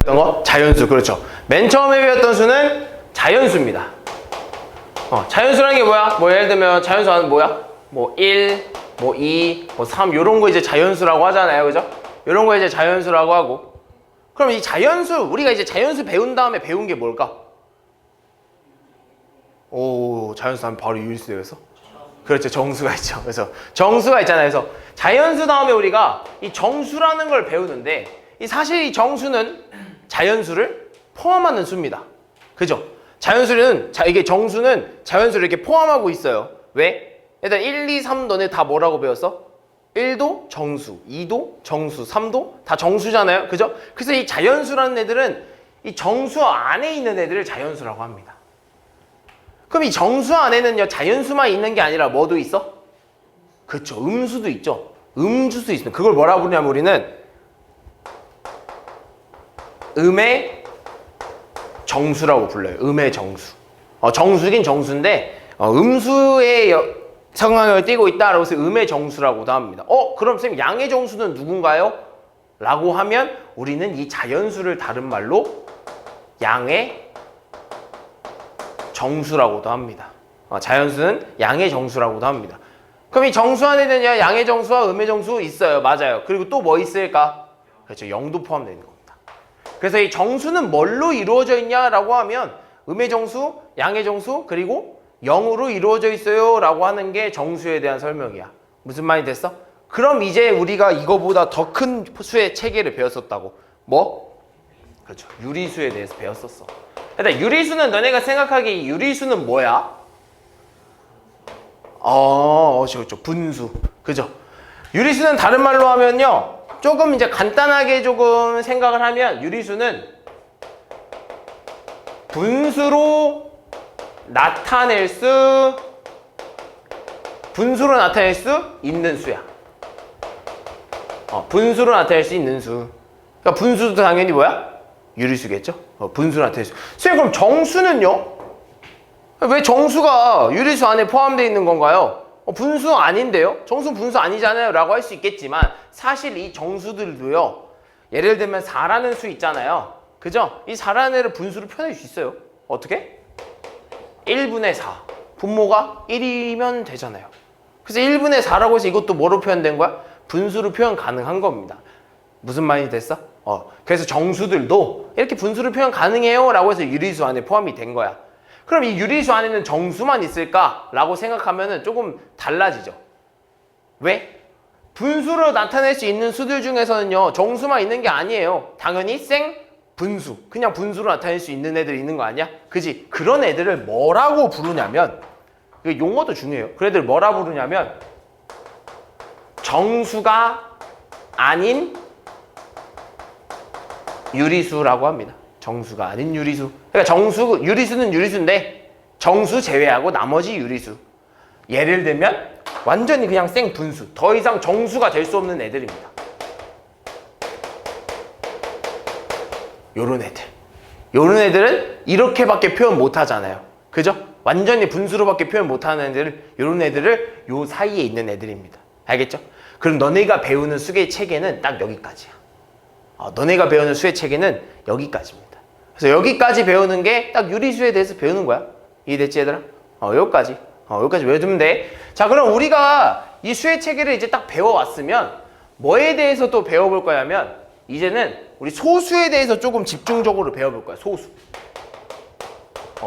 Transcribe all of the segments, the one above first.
배웠던 거? 자연수. 그렇죠. 맨 처음에 배웠던 수는 자연수입니다. 자연수라는 게 뭐야? 뭐 예를 들면 자연수는 뭐야? 뭐 1, 뭐 2, 뭐 3 요런 거 이제 자연수라고 하잖아요. 그죠? 요런 거 이제 자연수라고 하고. 그럼 이 자연수, 우리가 이제 자연수 배운 다음에 배운 게 뭘까? 오, 자연수 하면 바로 유리수 되겠어? 그렇죠. 정수가 있죠. 그래서 정수가 있잖아요. 그래서 자연수 다음에 우리가 이 정수라는 걸 배우는데 사실 이 정수는 자연수를 포함하는 수입니다. 그죠? 자연수는 이게 정수는 자연수를 이렇게 포함하고 있어요. 왜? 일단 1, 2, 3 너네 다 뭐라고 배웠어? 1도 정수, 2도 정수, 3도 다 정수잖아요. 그죠? 그래서 이 자연수라는 애들은 이 정수 안에 있는 애들을 자연수라고 합니다. 그럼 이 정수 안에는요, 자연수만 있는 게 아니라 뭐도 있어? 그렇죠. 음수도 있죠. 음주도 있어. 그걸 뭐라 부르냐면 우리는 음의 정수라고 불러요. 음의 정수. 정수긴 정수인데 음수의 성향을 띠고 있다라고 해서 음의 정수라고도 합니다. 그럼 선생님 양의 정수는 누군가요? 라고 하면 우리는 이 자연수를 다른 말로 양의 정수라고도 합니다. 자연수는 양의 정수라고도 합니다. 그럼 이 정수 안에는 양의 정수와 음의 정수 있어요. 맞아요. 그리고 또 뭐 있을까? 그렇죠. 0도 포함되어 있는 겁니다. 그래서 이 정수는 뭘로 이루어져 있냐라고 하면 음의 정수, 양의 정수, 그리고 0으로 이루어져 있어요 라고 하는 게 정수에 대한 설명이야. 무슨 말이 됐어? 그럼 이제 우리가 이거보다 더 큰 수의 체계를 배웠었다고. 뭐? 그렇죠. 유리수에 대해서 배웠었어. 일단 유리수는 너네가 생각하기에 유리수는 뭐야? 그렇죠. 분수. 그죠? 유리수는 다른 말로 하면요. 조금 이제 간단하게 조금 생각을 하면 유리수는 분수로 나타낼 수 있는 수야. 분수로 나타낼 수 있는 수. 그러니까 분수도 당연히 뭐야? 유리수겠죠? 분수로 나타낼 수. 선생님 그럼 정수는요? 왜 정수가 유리수 안에 포함되어 있는 건가요? 분수 아닌데요? 정수는 분수 아니잖아요 라고 할 수 있겠지만 사실 이 정수들도요. 예를 들면 4라는 수 있잖아요. 그죠? 이 4라는 애를 분수로 표현할 수 있어요. 어떻게? 1분의 4. 분모가 1이면 되잖아요. 그래서 1분의 4라고 해서 이것도 뭐로 표현된 거야? 분수로 표현 가능한 겁니다. 무슨 말이 됐어? 그래서 정수들도 이렇게 분수로 표현 가능해요 라고 해서 유리수 안에 포함이 된 거야. 그럼 이 유리수 안에는 정수만 있을까? 라고 생각하면 조금 달라지죠. 왜? 분수로 나타낼 수 있는 수들 중에서는요. 정수만 있는 게 아니에요. 당연히 분수. 그냥 분수로 나타낼 수 있는 애들이 있는 거 아니야? 그지? 그런 애들을 뭐라고 부르냐면 용어도 중요해요. 그런 애들 뭐라 부르냐면 정수가 아닌 유리수라고 합니다. 정수가 아닌 유리수. 그러니까 유리수는 유리수인데 정수 제외하고 나머지 유리수. 예를 들면 완전히 그냥 분수. 더 이상 정수가 될 수 없는 애들입니다. 요런 애들. 요런 애들은 이렇게밖에 표현 못 하잖아요. 그죠? 완전히 분수로밖에 표현 못 하는 애들을, 요런 애들을 요 사이에 있는 애들입니다. 알겠죠? 그럼 너네가 배우는 수의 체계는 딱 여기까지야. 너네가 배우는 수의 체계는 여기까지입니다. 그래서 여기까지 배우는 게 딱 유리수에 대해서 배우는 거야. 이해됐지 얘들아? 여기까지. 여기까지 외워두면 돼. 자, 그럼 우리가 이 수의 체계를 이제 딱 배워왔으면 뭐에 대해서 또 배워볼 거냐면 이제는 우리 소수에 대해서 조금 집중적으로 배워볼 거야. 소수.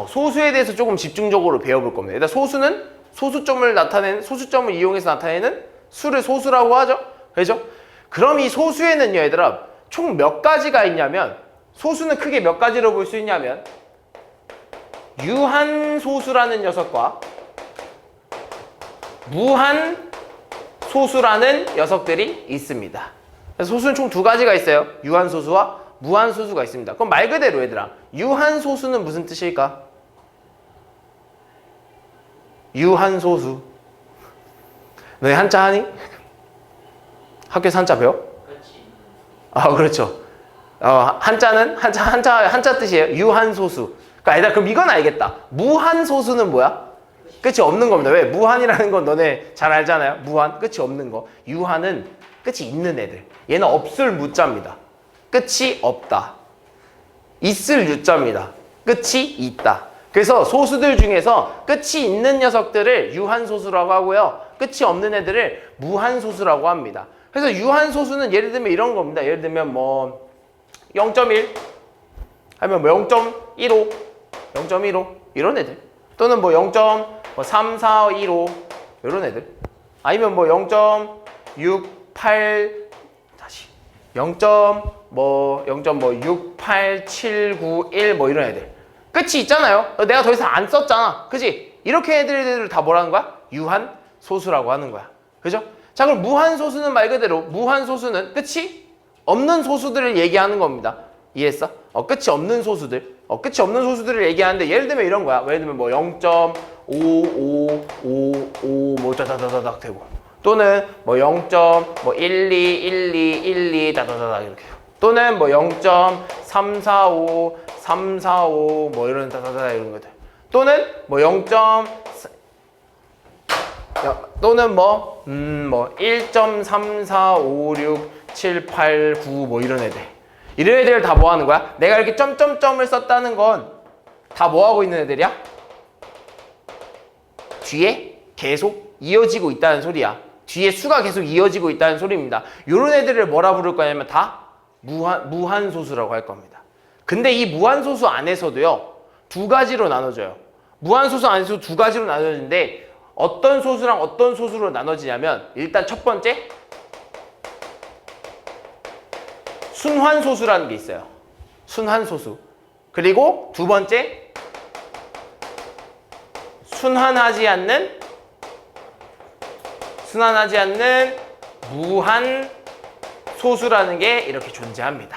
소수에 대해서 조금 집중적으로 배워볼 겁니다. 일단 소수는 소수점을 이용해서 나타내는 수를 소수라고 하죠. 그죠? 그럼 이 소수에는요, 얘들아, 총 몇 가지가 있냐면 소수는 크게 몇 가지로 볼 수 있냐면 유한소수라는 녀석과 무한소수라는 녀석들이 있습니다. 그래서 소수는 총 두 가지가 있어요. 유한소수와 무한소수가 있습니다. 그럼 말 그대로 얘들아, 유한소수는 무슨 뜻일까? 유한소수. 너희 한자 하니? 학교에서 한자 배워? 그렇죠. 한자는 한자 뜻이에요. 유한소수. 그러니까 얘들아, 그럼 이건 알겠다. 무한소수는 뭐야? 끝이 없는 겁니다. 왜? 무한이라는 건 너네 잘 알잖아요. 무한, 끝이 없는 거. 유한은 끝이 있는 애들. 얘는 없을 무자입니다. 끝이 없다. 있을 유자입니다. 끝이 있다. 그래서 소수들 중에서 끝이 있는 녀석들을 유한소수라고 하고요. 끝이 없는 애들을 무한소수라고 합니다. 그래서 유한소수는 예를 들면 이런 겁니다. 예를 들면 뭐 0.1 아니면 뭐 0.15 0.15 이런 애들, 또는 뭐 0.3415 이런 애들, 아니면 뭐 0.68 다시 0.6871 뭐 이런 애들 끝이 있잖아요. 내가 더 이상 안 썼잖아, 그지? 이렇게 애들을 다 뭐라는 거야? 유한소수라고 하는 거야. 그죠? 자, 그럼 무한소수는 말 그대로 무한소수는 끝이 없는 소수들을 얘기하는 겁니다. 이해했어? 끝이 없는 소수들. 끝이 없는 소수들을 얘기하는데 예를 들면 이런 거야. 예를 들면 뭐 0.5555 뭐 다다다닥 되고, 또는 뭐 0.121212 다다다닥 이렇게, 또는 뭐 0.345 345 뭐 이런 다다다닥 이런 것들, 또는 뭐 0. 또는 뭐 1.345678 9 뭐 이런 애들. 이런 애들 다 뭐 하는 거야? 내가 이렇게 점점점을 썼다는 건 다 뭐 하고 있는 애들이야? 뒤에 계속 이어지고 있다는 소리야. 뒤에 수가 계속 이어지고 있다는 소리입니다. 이런 애들을 뭐라 부를 거냐면 다 무한소수라고 할 겁니다. 근데 이 무한소수 안에서도요, 두 가지로 나눠져요. 무한소수 안에서 두 가지로 나눠지는데 어떤 소수랑 어떤 소수로 나눠지냐면, 일단 첫 번째 순환소수라는 게 있어요. 순환소수. 그리고 두 번째 순환하지 않는 무한소수라는 게 이렇게 존재합니다.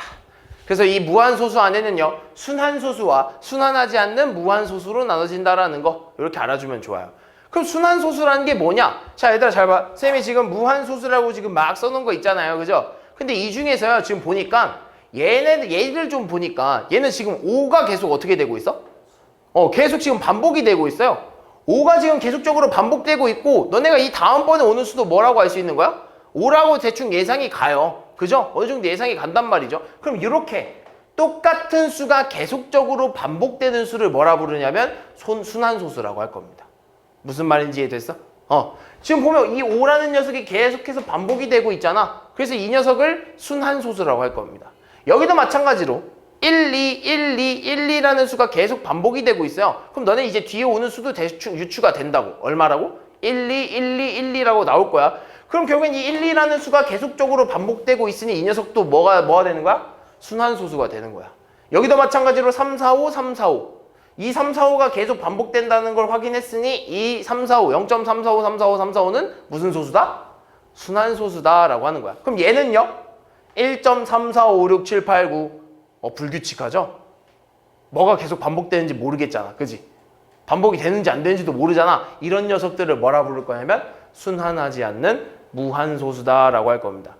그래서 이 무한소수 안에는요, 순환소수와 순환하지 않는 무한소수로 나눠진다라는 거 이렇게 알아주면 좋아요. 그럼 순환소수라는 게 뭐냐? 자, 얘들아 잘 봐. 쌤이 지금 무한소수라고 지금 막 써놓은 거 있잖아요, 그죠? 근데 이 중에서요, 지금 보니까 얘를 좀 보니까 얘는 지금 5가 계속 어떻게 되고 있어? 계속 지금 반복이 되고 있어요. 5가 지금 계속적으로 반복되고 있고, 너네가 이 다음번에 오는 수도 뭐라고 할 수 있는 거야? 5라고 대충 예상이 가요. 그죠? 어느 정도 예상이 간단 말이죠. 그럼 이렇게 똑같은 수가 계속적으로 반복되는 수를 뭐라 부르냐면 순환소수라고 할 겁니다. 무슨 말인지 이해됐어? 지금 보면 이 5라는 녀석이 계속해서 반복이 되고 있잖아. 그래서 이 녀석을 순환소수라고 할 겁니다. 여기도 마찬가지로 1, 2, 1, 2, 1, 2라는 수가 계속 반복이 되고 있어요. 그럼 너네 이제 뒤에 오는 수도 대충 유추가 된다고. 얼마라고? 1, 2, 1, 2, 1, 2라고 나올 거야. 그럼 결국엔 이 1, 2라는 수가 계속적으로 반복되고 있으니 이 녀석도 뭐가 되는 거야? 순환소수가 되는 거야. 여기도 마찬가지로 3, 4, 5, 3, 4, 5. 이 3, 4, 5가 계속 반복된다는 걸 확인했으니 이 3, 4, 5, 0.345, 3, 4, 5, 3, 4, 5는 무슨 소수다? 순환소수다라고 하는 거야. 그럼 얘는요? 1.345678 9 불규칙하죠? 뭐가 계속 반복되는지 모르겠잖아, 그지? 반복이 되는지 안 되는지도 모르잖아. 이런 녀석들을 뭐라 부를 거냐면 순환하지 않는 무한소수다라고 할 겁니다.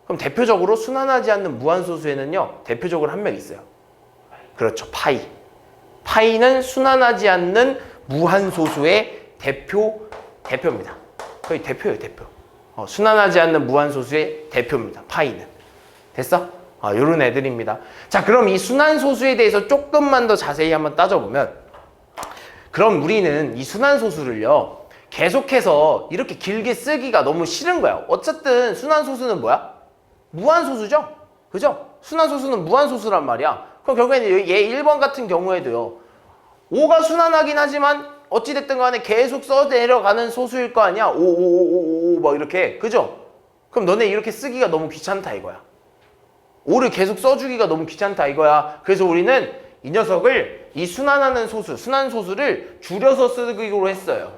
그럼 대표적으로 순환하지 않는 무한소수에는요, 대표적으로 한 명 있어요. 그렇죠, 파이. 파이는 순환하지 않는 무한소수의 대표입니다. 거의 대표예요, 대표. 순환하지 않는 무한소수의 대표입니다, 파이는. 됐어? 요런 애들입니다. 자, 그럼 이 순환소수에 대해서 조금만 더 자세히 한번 따져보면, 그럼 우리는 이 순환소수를요, 계속해서 이렇게 길게 쓰기가 너무 싫은 거야. 어쨌든 순환소수는 뭐야? 무한소수죠? 그죠? 순환소수는 무한소수란 말이야. 그럼 결국에는 얘 1번 같은 경우에도요, 5가 순환하긴 하지만 어찌됐든 간에 계속 써 내려가는 소수일 거 아니야? 5, 5, 5, 5, 5, 막 이렇게. 그죠? 그럼 너네 이렇게 쓰기가 너무 귀찮다 이거야. 5를 계속 써주기가 너무 귀찮다 이거야. 그래서 우리는 이 녀석을, 이 순환하는 소수, 순환소수를 줄여서 쓰기로 했어요.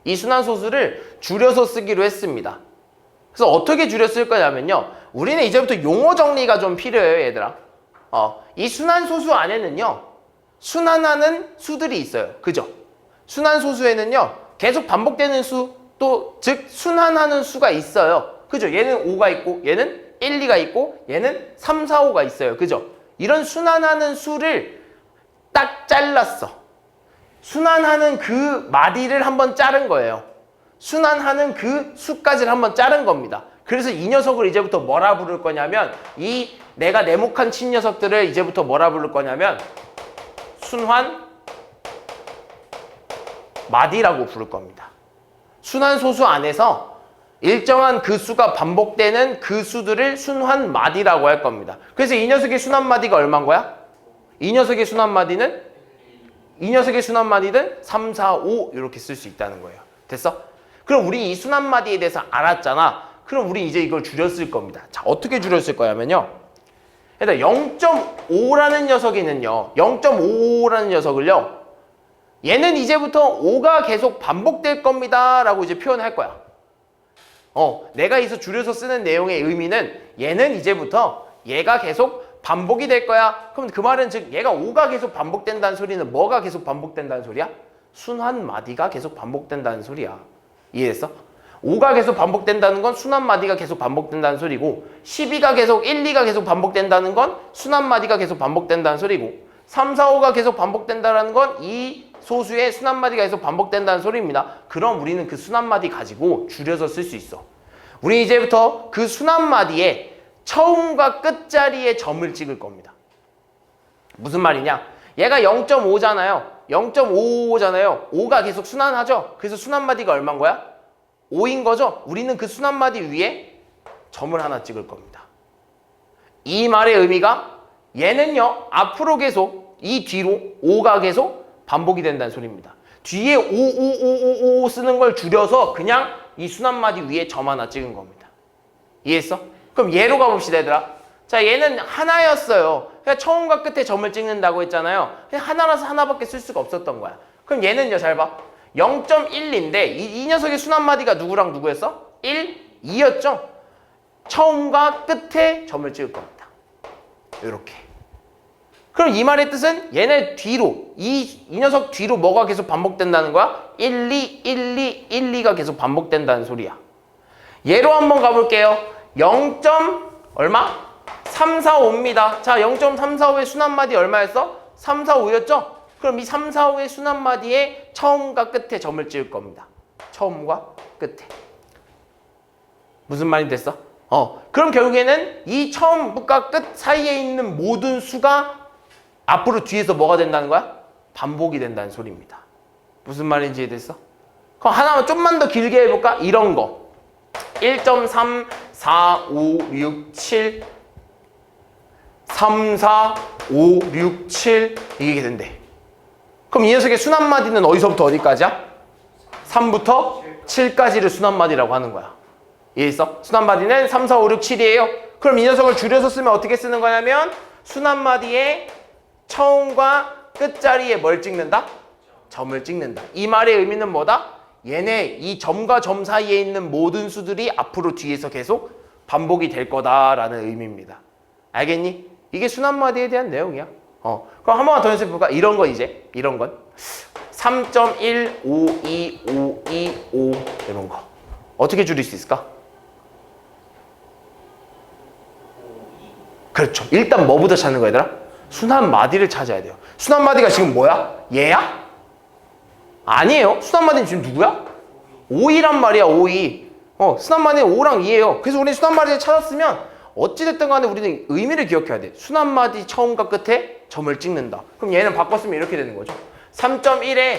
이 순환소수를 줄여서 쓰기로 했습니다. 그래서 어떻게 줄였을 거냐면요, 우리는 이제부터 용어 정리가 좀 필요해요, 얘들아. 이 순환소수 안에는요, 순환하는 수들이 있어요. 그죠? 순환소수에는요, 계속 반복되는 수, 또 즉 순환하는 수가 있어요. 그죠? 얘는 5가 있고, 얘는 1, 2가 있고, 얘는 3, 4, 5가 있어요. 그죠? 이런 순환하는 수를 딱 잘랐어. 순환하는 그 마디를 한번 자른 거예요. 순환하는 그 수까지를 한번 자른 겁니다. 그래서 이 녀석을 이제부터 뭐라 부를 거냐면 이 내가 네모칸 친 녀석들을 이제부터 뭐라 부를 거냐면 순환 마디라고 부를 겁니다. 순환 소수 안에서 일정한 그 수가 반복되는 그 수들을 순환 마디라고 할 겁니다. 그래서 이 녀석의 순환 마디가 얼마인 거야? 이 녀석의 순환 마디는 3, 4, 5 이렇게 쓸 수 있다는 거예요. 됐어? 그럼 우리 이 순환 마디에 대해서 알았잖아. 그럼 우리 이제 이걸 줄였을 겁니다. 자, 어떻게 줄였을 거냐면요. 일단 0.5라는 녀석이는요. 0.5라는 녀석을요. 얘는 이제부터 5가 계속 반복될 겁니다. 라고 이제 표현할 거야. 내가 여기서 줄여서 쓰는 내용의 의미는 얘는 이제부터 얘가 계속 반복이 될 거야. 그럼 그 말은 즉 얘가 5가 계속 반복된다는 소리는 뭐가 계속 반복된다는 소리야? 순환 마디가 계속 반복된다는 소리야. 이해했어? 5가 계속 반복된다는 건 순환 마디가 계속 반복된다는 소리고 12가 계속 1, 2가 계속 반복된다는 건 순환 마디가 계속 반복된다는 소리고 3, 4, 5가 계속 반복된다는 건 이 소수의 순환 마디가 계속 반복된다는 소리입니다. 그럼 우리는 그 순환 마디 가지고 줄여서 쓸 수 있어. 우리 이제부터 그 순환 마디에 처음과 끝자리에 점을 찍을 겁니다. 무슨 말이냐? 얘가 0.5잖아요. 0.55잖아요. 5가 계속 순환하죠. 그래서 순환 마디가 얼마인 거야? 5인 거죠. 우리는 그 순환 마디 위에 점을 하나 찍을 겁니다. 이 말의 의미가 얘는요. 앞으로 계속 이 뒤로 5가 계속 반복이 된다는 소리입니다. 뒤에 5 쓰는 걸 줄여서 그냥 이 순환 마디 위에 점 하나 찍은 겁니다. 이해했어? 그럼 얘로 가봅시다, 얘들아. 자, 얘는 하나였어요. 그냥 처음과 끝에 점을 찍는다고 했잖아요. 그냥 하나라서 하나밖에 쓸 수가 없었던 거야. 그럼 얘는요, 잘 봐. 0.1인데 이 녀석의 순환 마디가 누구랑 누구였어? 1, 2였죠? 처음과 끝에 점을 찍을 겁니다. 이렇게. 그럼 이 말의 뜻은 얘네 뒤로 이 녀석 뒤로 뭐가 계속 반복된다는 거야? 1, 2, 1, 2, 1, 2가 계속 반복된다는 소리야. 얘로 한번 가볼게요. 0. 얼마? 3, 4, 5입니다. 자, 0.345의 순환마디 얼마였어? 3, 4, 5였죠? 그럼 이 3, 4, 5의 순환마디에 처음과 끝에 점을 찍을 겁니다. 처음과 끝에. 무슨 말이 됐어? 그럼 결국에는 이 처음과 끝 사이에 있는 모든 수가 앞으로 뒤에서 뭐가 된다는 거야? 반복이 된다는 소리입니다. 무슨 말인지 이해됐어? 그럼 하나만 좀만 더 길게 해볼까? 이런 거. 1.3, 4, 5, 6, 7 3, 4, 5, 6, 7 이게 된대. 그럼 이 녀석의 순환마디는 어디서부터 어디까지야? 3부터 7까지를 순환마디라고 하는 거야. 이해했어? 순환마디는 3, 4, 5, 6, 7이에요. 그럼 이 녀석을 줄여서 쓰면 어떻게 쓰는 거냐면 순환마디에 처음과 끝자리에 뭘 찍는다? 점을 찍는다. 이 말의 의미는 뭐다? 얘네 이 점과 점 사이에 있는 모든 수들이 앞으로 뒤에서 계속 반복이 될 거다라는 의미입니다. 알겠니? 이게 순환마디에 대한 내용이야. 그럼 한 번만 더 연습해볼까? 이런 거 이제 이런 건 3.1, 5, 2, 5, 2, 5 이런 거 어떻게 줄일 수 있을까? 그렇죠. 일단 뭐부터 찾는 거야, 얘들아? 순환마디를 찾아야 돼요. 순환마디가 지금 뭐야? 얘야? 아니에요. 순환마디는 지금 누구야? 5란 말이야, 5. 순환마디는 5랑 2예요. 그래서 우리 순환마디를 찾았으면 어찌됐든 간에 우리는 의미를 기억해야 돼. 순환마디 처음과 끝에 점을 찍는다. 그럼 얘는 바꿨으면 이렇게 되는 거죠. 3.1에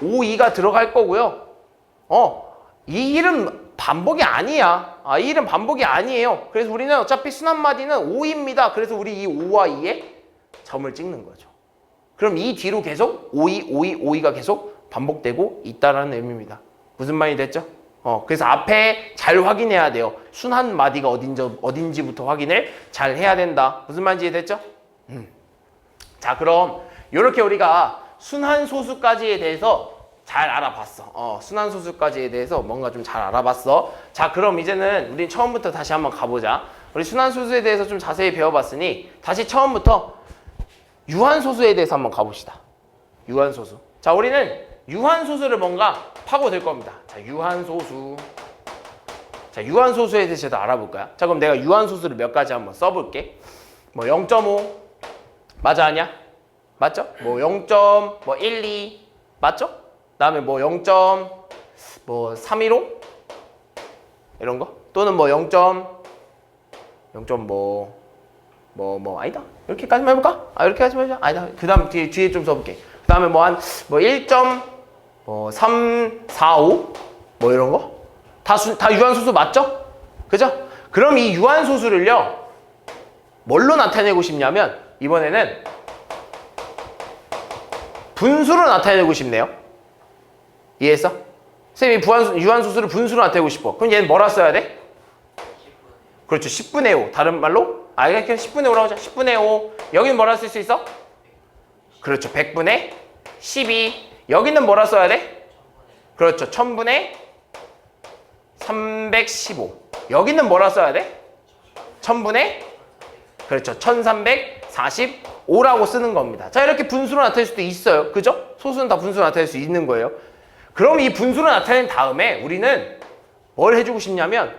5, 2가 들어갈 거고요. 이 일은 반복이 아니야. 이 일은 반복이 아니에요. 그래서 우리는 어차피 순환마디는 5입니다. 그래서 우리 이 5와 2에 점을 찍는 거죠. 그럼 이 뒤로 계속 5, 2, 5, 2, 5, 2가 계속 반복되고 있다라는 의미입니다. 무슨 말이 됐죠? 그래서 앞에 잘 확인해야 돼요. 순환 마디가 어딘지부터 확인을 잘 해야 된다. 무슨 말인지 됐죠? 자, 그럼 이렇게 우리가 순환 소수까지에 대해서 잘 알아봤어. 순환 소수까지에 대해서 뭔가 좀 잘 알아봤어. 자, 그럼 이제는 우리 처음부터 다시 한번 가보자. 우리 순환 소수에 대해서 좀 자세히 배워봤으니 다시 처음부터 유한소수에 대해서 한번 가봅시다. 유한소수. 자, 우리는 유한소수를 뭔가 파고들 겁니다. 자, 유한소수. 자, 유한소수에 대해서 알아볼까요? 자, 그럼 내가 유한소수를 몇 가지 한번 써볼게. 뭐 0.5 맞아 아니야? 맞죠? 뭐 0.12 맞죠? 그 다음에 뭐 0.315 이런 거? 또는 뭐 0. 0. 아니다. 이렇게까지만 해볼까? 이렇게까지만 해보자. 아니다. 그 다음 뒤에 좀 써볼게. 그 다음에 뭐 1.345 뭐 이런 거? 다 유한소수 맞죠? 그죠? 그럼 이 유한소수를요 뭘로 나타내고 싶냐면 이번에는 분수로 나타내고 싶네요. 이해했어? 쌤이 유한소수를 분수로 나타내고 싶어. 그럼 얘는 뭐라 써야 돼? 그렇죠. 10분의 5. 다른 말로? 그냥 10분의 5라고 하자. 10분의 5. 여기는 뭐라 쓸 수 있어? 그렇죠. 100분의 12. 여기는 뭐라 써야 돼? 그렇죠. 1000분의 315. 여기는 뭐라 써야 돼? 1000분의 그렇죠. 1345라고 쓰는 겁니다. 자, 이렇게 분수로 나타낼 수도 있어요. 그죠? 소수는 다 분수로 나타낼 수 있는 거예요. 그럼 이 분수로 나타낸 다음에 우리는 뭘 해주고 싶냐면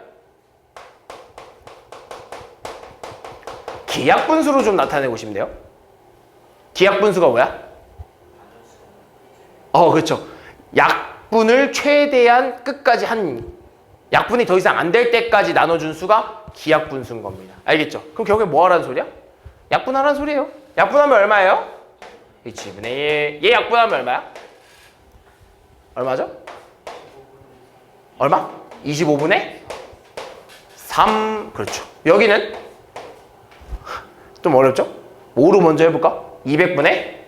기하분수로 좀 나타내고 싶네요. 기하분수가 뭐야? 그렇죠. 약분을 최대한 끝까지 약분이 더 이상 안 될 때까지 나눠준 수가 기하분수인 겁니다. 알겠죠? 그럼 결국에 뭐 하라는 소리야? 약분하라는 소리예요. 약분하면 얼마예요? 2분의 1. 얘 약분하면 얼마야? 얼마죠? 얼마? 25분의 3. 그렇죠. 여기는 좀 어렵죠? 5로 먼저 해볼까? 200분의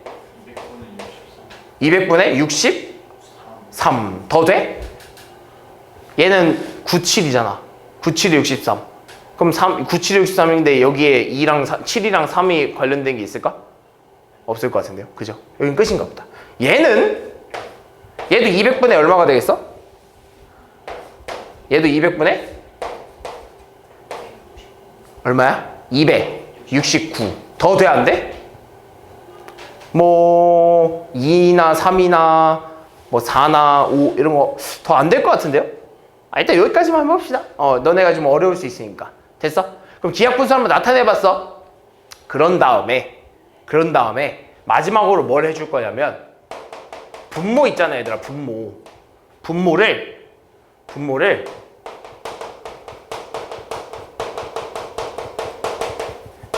63. 더 돼? 얘는 97이잖아. 97이 63. 그럼 97이 63인데 여기에 7이랑 3이 관련된 게 있을까? 없을 것 같은데요. 그죠? 여긴 끝인가 보다. 얘도 200분의 얼마가 되겠어? 얘도 200분의 얼마야? 269. 더 돼, 안 돼? 뭐 2나 3이나 뭐 4나 5 이런 거 더 안 될 것 같은데요? 일단 여기까지만 해봅시다. 너네가 좀 어려울 수 있으니까. 됐어? 그럼 기하분수 한번 나타내봤어. 그런 다음에 마지막으로 뭘 해줄 거냐면 분모 있잖아, 얘들아. 분모를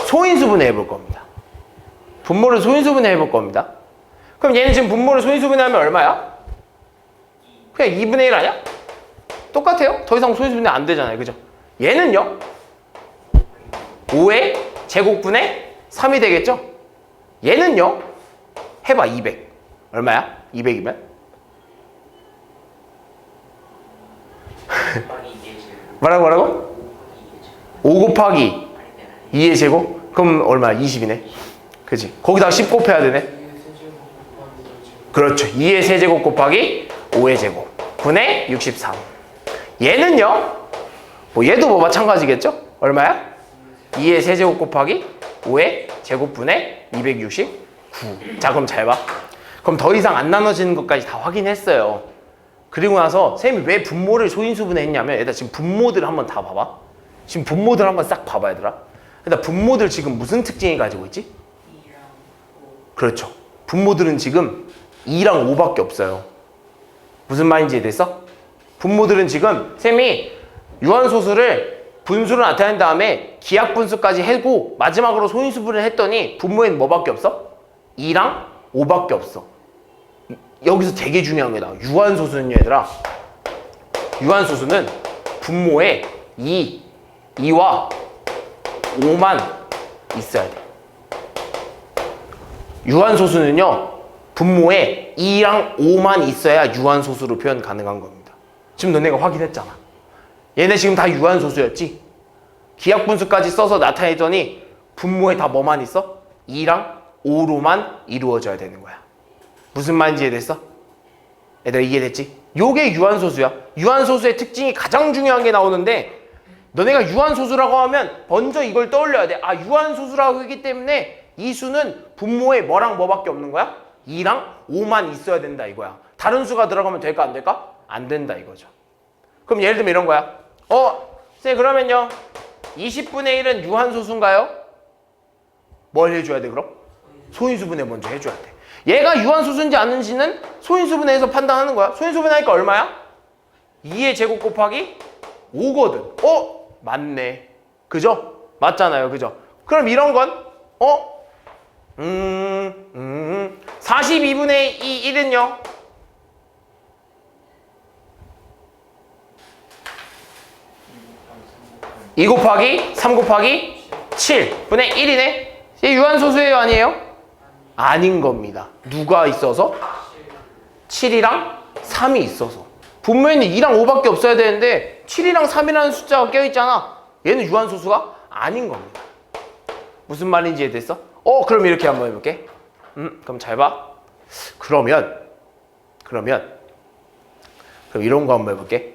소인수분해 해볼 겁니다. 분모를 소인수분해 해볼 겁니다. 그럼 얘는 지금 분모를 소인수분해 하면 얼마야? 그냥 2분의 1 아니야? 똑같아요. 더 이상 소인수분해 안 되잖아요. 그죠? 얘는요 5의 제곱분의 3이 되겠죠? 얘는요 해봐. 200 얼마야? 200이면? 뭐라고? 5 곱하기 2의 제곱? 그럼 얼마야? 20이네. 그치? 거기다 10 곱해야 되네. 그렇죠. 2의 세제곱 곱하기 5의 제곱 분의 63. 얘는요 얘도 뭐 마찬가지겠죠? 얼마야? 2의 세제곱 곱하기 5의 제곱분의 269. 자, 그럼 잘 봐. 그럼 더 이상 안 나눠지는 것까지 다 확인했어요. 그리고 나서 쌤이 왜 분모를 소인수분해 했냐면 얘들아 지금 분모들 한번 다 봐봐. 지금 분모들 한번 싹 봐봐 얘들아. 일단 분모들 지금 무슨 특징이 가지고 있지? 2랑 5. 그렇죠. 분모들은 지금 2랑 5밖에 없어요. 무슨 말인지 이해됐어? 분모들은 지금 쌤이 유한소수를 분수로 나타낸 다음에 기하분수까지 하고 마지막으로 소인수분을 했더니 분모에는 뭐밖에 없어? 2랑 5밖에 없어. 여기서 되게 중요한 게 나와. 유한소수는요 얘들아, 유한소수는 분모에 2와 5만 있어야 돼. 유한소수는요 분모에 2랑 5만 있어야 유한소수로 표현 가능한 겁니다. 지금 너네가 확인했잖아. 얘네 지금 다 유한소수였지? 기하분수까지 써서 나타내더니 분모에 다 뭐만 있어? 2랑 5로만 이루어져야 되는 거야. 무슨 말인지 이해됐어? 얘들아 이해됐지? 요게 유한소수야. 유한소수의 특징이 가장 중요한 게 나오는데 너네가 유한소수라고 하면 먼저 이걸 떠올려야 돼. 유한소수라고 하기 때문에 이 수는 분모에 뭐랑 뭐밖에 없는 거야? 2랑 5만 있어야 된다 이거야. 다른 수가 들어가면 될까 안 될까? 안 된다 이거죠. 그럼 예를 들면 이런 거야. 쌤 그러면요 20분의 1은 유한소수인가요? 뭘 해줘야 돼 그럼? 소인수분해 먼저 해줘야 돼. 얘가 유한소수인지 아닌지는 소인수분해해서 판단하는 거야. 소인수분해하니까 얼마야? 2의 제곱 곱하기 5거든. 맞네. 그죠? 맞잖아요. 그죠? 그럼 이런 건 42분의 1은요? 2 곱하기 3 곱하기 7분의 1이네? 이게 유한소수예요? 아니에요? 아닌 겁니다. 누가 있어서? 7이랑 3이 있어서. 분모에는 2랑 5밖에 없어야 되는데 7이랑 3이라는 숫자가 껴있잖아. 얘는 유한소수가 아닌 겁니다. 무슨 말인지 이해됐어? 그럼 이렇게 한번 해볼게. 그럼 잘 봐. 그러면 이런 거 한번 해볼게.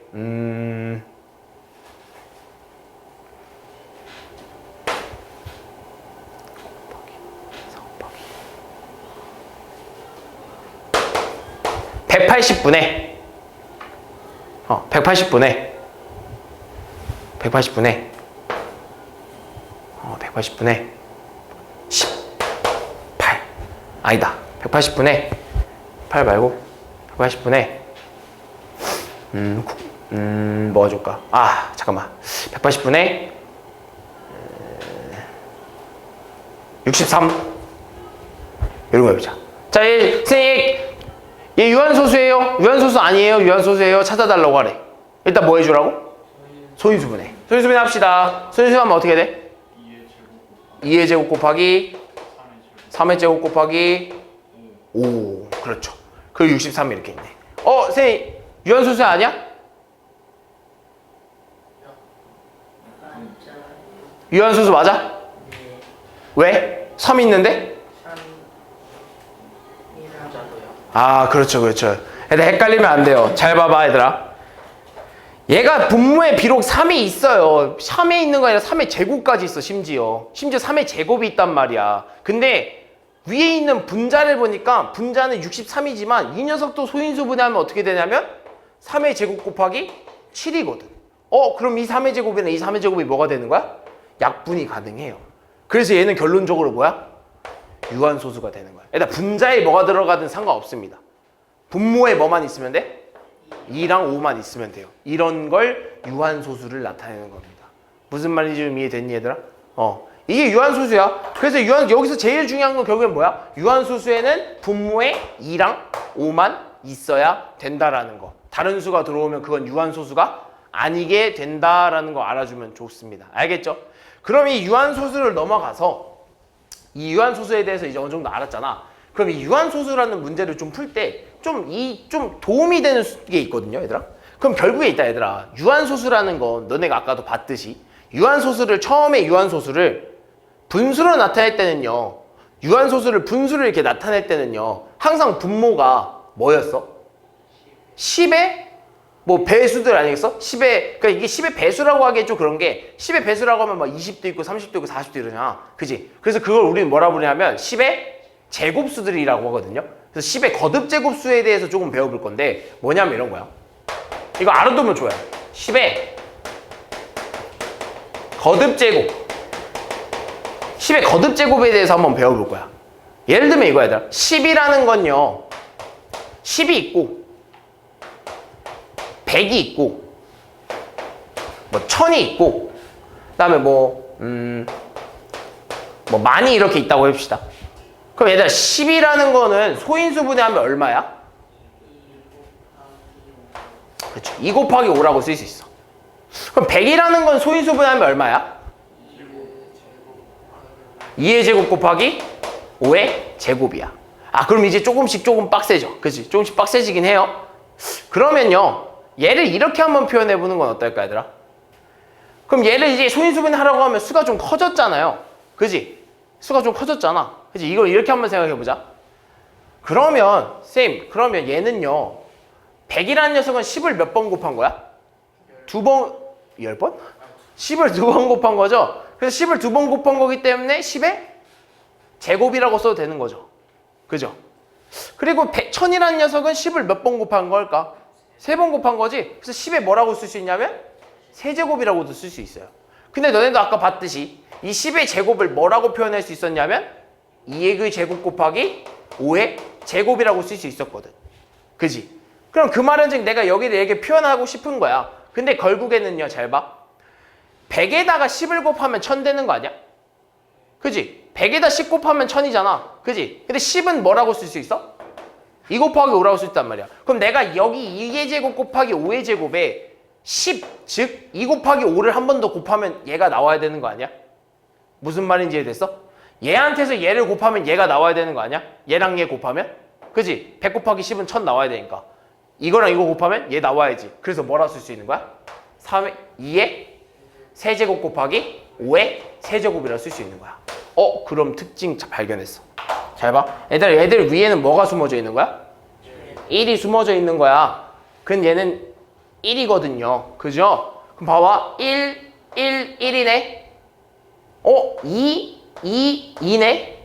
180분의 18 아니다 180분의 8 말고 180분의 뭐가 좋을까? 잠깐만 180분의 63 이런 거 해보자. 자, 선생님 얘 유한소수예요? 유한소수 아니에요? 유한소수예요? 찾아달라고 하래. 일단 뭐 해주라고? 소인수분해. 소인수분해 합시다. 소인수분하면 어떻게 돼? 2의 제곱 곱하기 3의 제곱 곱하기 5. 그렇죠. 그 63 이렇게 있네. 선생님 유한소수 아니야? 유한소수 맞아? 왜? 3 있는데? 그렇죠. 얘들아 헷갈리면 안 돼요. 잘 봐봐 얘들아. 얘가 분모에 비록 3이 있어요. 3에 있는 거 아니라 3의 제곱까지 있어. 심지어 3의 제곱이 있단 말이야. 근데 위에 있는 분자를 보니까 분자는 63이지만 이 녀석도 소인수 분해하면 어떻게 되냐면 3의 제곱 곱하기 7이거든. 그럼 이 3의 제곱이나 이 3의 제곱이 뭐가 되는 거야? 약분이 가능해요. 그래서 얘는 결론적으로 뭐야? 유한소수가 되는 거야. 일단 분자에 뭐가 들어가든 상관없습니다. 분모에 뭐만 있으면 돼? 2랑 5만 있으면 돼요. 이런 걸 유한소수를 나타내는 겁니다. 무슨 말인지 좀 이해됐니 얘들아? 이게 유한소수야. 그래서 여기서 제일 중요한 건 결국엔 뭐야? 유한소수에는 분모에 2랑 5만 있어야 된다라는 거. 다른 수가 들어오면 그건 유한소수가 아니게 된다라는 거 알아주면 좋습니다. 알겠죠? 그럼 이 유한소수를 넘어가서 이 유한소수에 대해서 이제 어느 정도 알았잖아. 그럼 이 유한소수라는 문제를 좀 풀 때 좀 도움이 되는 게 있거든요, 얘들아. 그럼 결국에 있다, 얘들아. 유한소수라는 건 너네가 아까도 봤듯이 처음에 유한소수를 분수로 나타낼 때는요. 유한소수를 분수로 이렇게 나타낼 때는요. 항상 분모가 뭐였어? 10의 뭐 배수들 아니겠어? 10의 그러니까 이게 10의 배수라고 하기엔 좀 그런 게 10의 배수라고 하면 막 20도 있고 30도 있고 40도 이러잖아. 그지? 그래서 그걸 우리는 뭐라 부르냐면 10의 제곱수들이라고 하거든요. 그래서 10의 거듭제곱수에 대해서 조금 배워볼 건데 뭐냐면 이런 거야. 이거 알아두면 좋아요. 10의 거듭제곱 10의 거듭제곱에 대해서 한번 배워볼 거야. 예를 들면 이거 얘들아. 10이라는 건요. 10이 있고 100이 있고 뭐 1000이 있고 그다음에 뭐 만이 이렇게 있다고 해봅시다. 그럼 얘들아 10이라는 거는 소인수 분해하면 얼마야? 그렇죠. 2 곱하기 5라고 쓸 수 있어. 그럼 100이라는 건 소인수 분해하면 얼마야? 2의 제곱 곱하기 5의 제곱이야. 그럼 이제 조금 빡세죠. 그치? 조금씩 빡세지긴 해요. 그러면요. 얘를 이렇게 한번 표현해보는 건 어떨까, 얘들아? 그럼 얘를 이제 소인수 분해하라고 하면 수가 좀 커졌잖아요. 그지? 수가 좀 커졌잖아. 그치? 이걸 이렇게 한번 생각해보자. 그러면 얘는요. 100이라는 녀석은 10을 몇 번 곱한 거야? 2번, 10번? 10을 2번 곱한 거죠? 그래서 10을 2번 곱한 거기 때문에 10의 제곱이라고 써도 되는 거죠. 그죠? 그리고 1000이라는 녀석은 10을 몇 번 곱한 걸까? 3번 곱한 거지? 그래서 10에 뭐라고 쓸 수 있냐면 세제곱이라고도 쓸 수 있어요. 근데 너네도 아까 봤듯이 이 10의 제곱을 뭐라고 표현할 수 있었냐면 2의 그 제곱 곱하기 5의 제곱이라고 쓸 수 있었거든. 그지? 그럼 그 말은 즉 내가 여기를 이렇게 표현하고 싶은 거야. 근데 결국에는요, 잘 봐. 100에다가 10을 곱하면 1000 되는 거 아니야? 그지? 100에다 10 곱하면 1000이잖아. 그지? 근데 10은 뭐라고 쓸 수 있어? 2 곱하기 5라고 쓸 수 있단 말이야. 그럼 내가 여기 2의 제곱 곱하기 5의 제곱에 10, 즉 2 곱하기 5를 한 번 더 곱하면 얘가 나와야 되는 거 아니야? 무슨 말인지 이해됐어? 얘한테서 얘를 곱하면 얘가 나와야 되는 거 아니야? 얘랑 얘 곱하면? 그지? 100 곱하기 10은 1000 나와야 되니까. 이거랑 이거 곱하면 얘 나와야지. 그래서 뭐라 쓸 수 있는 거야? 2의 세제곱 곱하기 5의 세제곱이라고 쓸 수 있는 거야. 그럼 특징 발견했어. 잘 봐. 얘들 위에는 뭐가 숨어져 있는 거야? 1이 숨어져 있는 거야. 그럼 얘는 1이거든요. 그죠? 그럼 봐봐. 1, 1, 1이네. 2, 2, 2네.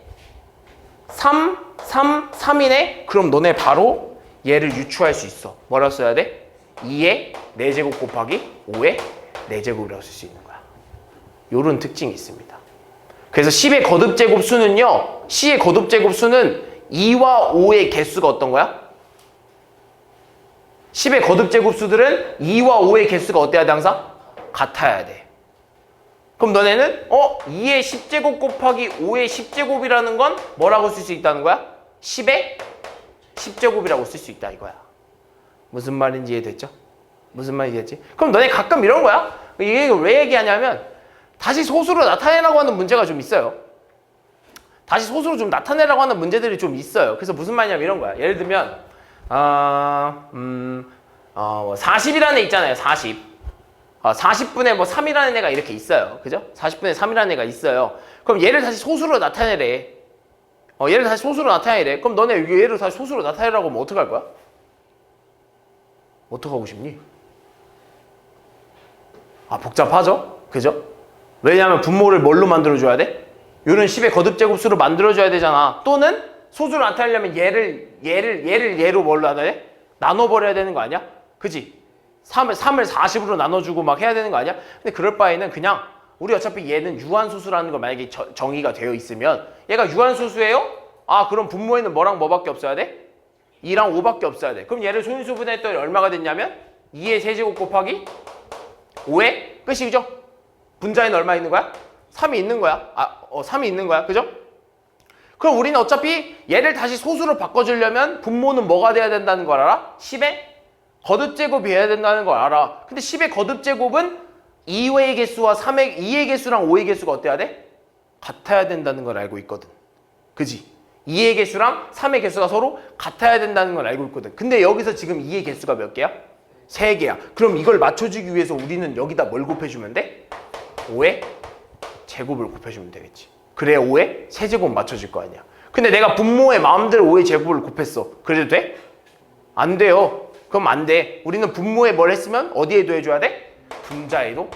3, 3, 3이네. 그럼 너네 바로 얘를 유추할 수 있어. 뭐라고 써야 돼? 2의 4제곱 곱하기 5의 4제곱이라고 쓸 수 있는 거야. 요런 특징이 있습니다. 그래서 10의 거듭제곱 수는요. C의 거듭제곱 수는 2와 5의 개수가 어떤 거야? 10의 거듭제곱 수들은 2와 5의 개수가 어때야 돼 항상? 같아야 돼. 그럼 너네는 2의 10제곱 곱하기 5의 10제곱이라는 건 뭐라고 쓸 수 있다는 거야? 10의 10제곱이라고 쓸 수 있다 이거야. 무슨 말인지 이해됐죠? 무슨 말인지 이해됐지? 그럼 너네 가끔 이런 거야? 이게 왜 얘기하냐면 다시 소수로 나타내라고 하는 문제가 좀 있어요. 다시 소수로 좀 나타내라고 하는 문제들이 좀 있어요. 그래서 무슨 말이냐면 이런 거야. 예를 들면 40이라는 애 있잖아요. 40. 40분의 3이라는 애가 이렇게 있어요. 그죠? 40분의 3이라는 애가 있어요. 그럼 얘를 다시 소수로 나타내래. 얘를 다시 소수로 나타내래. 그럼 너네 얘를 다시 소수로 나타내라고 하면 어떡할 거야? 어떡하고 싶니? 복잡하죠? 그죠? 왜냐하면 분모를 뭘로 만들어줘야 돼? 요런 10의 거듭제곱수로 만들어줘야 되잖아. 또는 소수로 나타내려면 얘로 뭘로 나타내? 나눠버려야 되는 거 아니야? 그지? 3을 40으로 나눠주고 막 해야 되는 거 아니야? 근데 그럴 바에는 그냥 우리 어차피 얘는 유한소수라는 거 만약에 정의가 되어 있으면 얘가 유한소수예요? 그럼 분모에는 뭐랑 뭐밖에 없어야 돼? 2랑 5밖에 없어야 돼. 그럼 얘를 소인수분해했더니 얼마가 됐냐면 2의 세제곱 곱하기 5의 끝이죠? 분자에는 얼마 있는 거야? 3이 있는 거야. 3이 있는 거야. 그죠? 그럼 우리는 어차피 얘를 다시 소수로 바꿔주려면 분모는 뭐가 돼야 된다는 걸 알아? 10의 거듭제곱이 해야 된다는 걸 알아. 근데 10의 거듭제곱은 2의 개수와 2의 개수랑 5의 개수가 어때야 돼? 같아야 된다는 걸 알고 있거든. 그지? 2의 개수랑 3의 개수가 서로 같아야 된다는 걸 알고 있거든. 근데 여기서 지금 2의 개수가 몇 개야? 3개야. 그럼 이걸 맞춰주기 위해서 우리는 여기다 뭘 곱해주면 돼? 5의 제곱을 곱해주면 되겠지. 그래야 5의 세제곱 맞춰질 거 아니야. 근데 내가 분모에 마음대로 5의 제곱을 곱했어. 그래도 돼? 안 돼요. 그럼 안 돼. 우리는 분모에 뭘 했으면 어디에도 해줘야 돼? 분자에도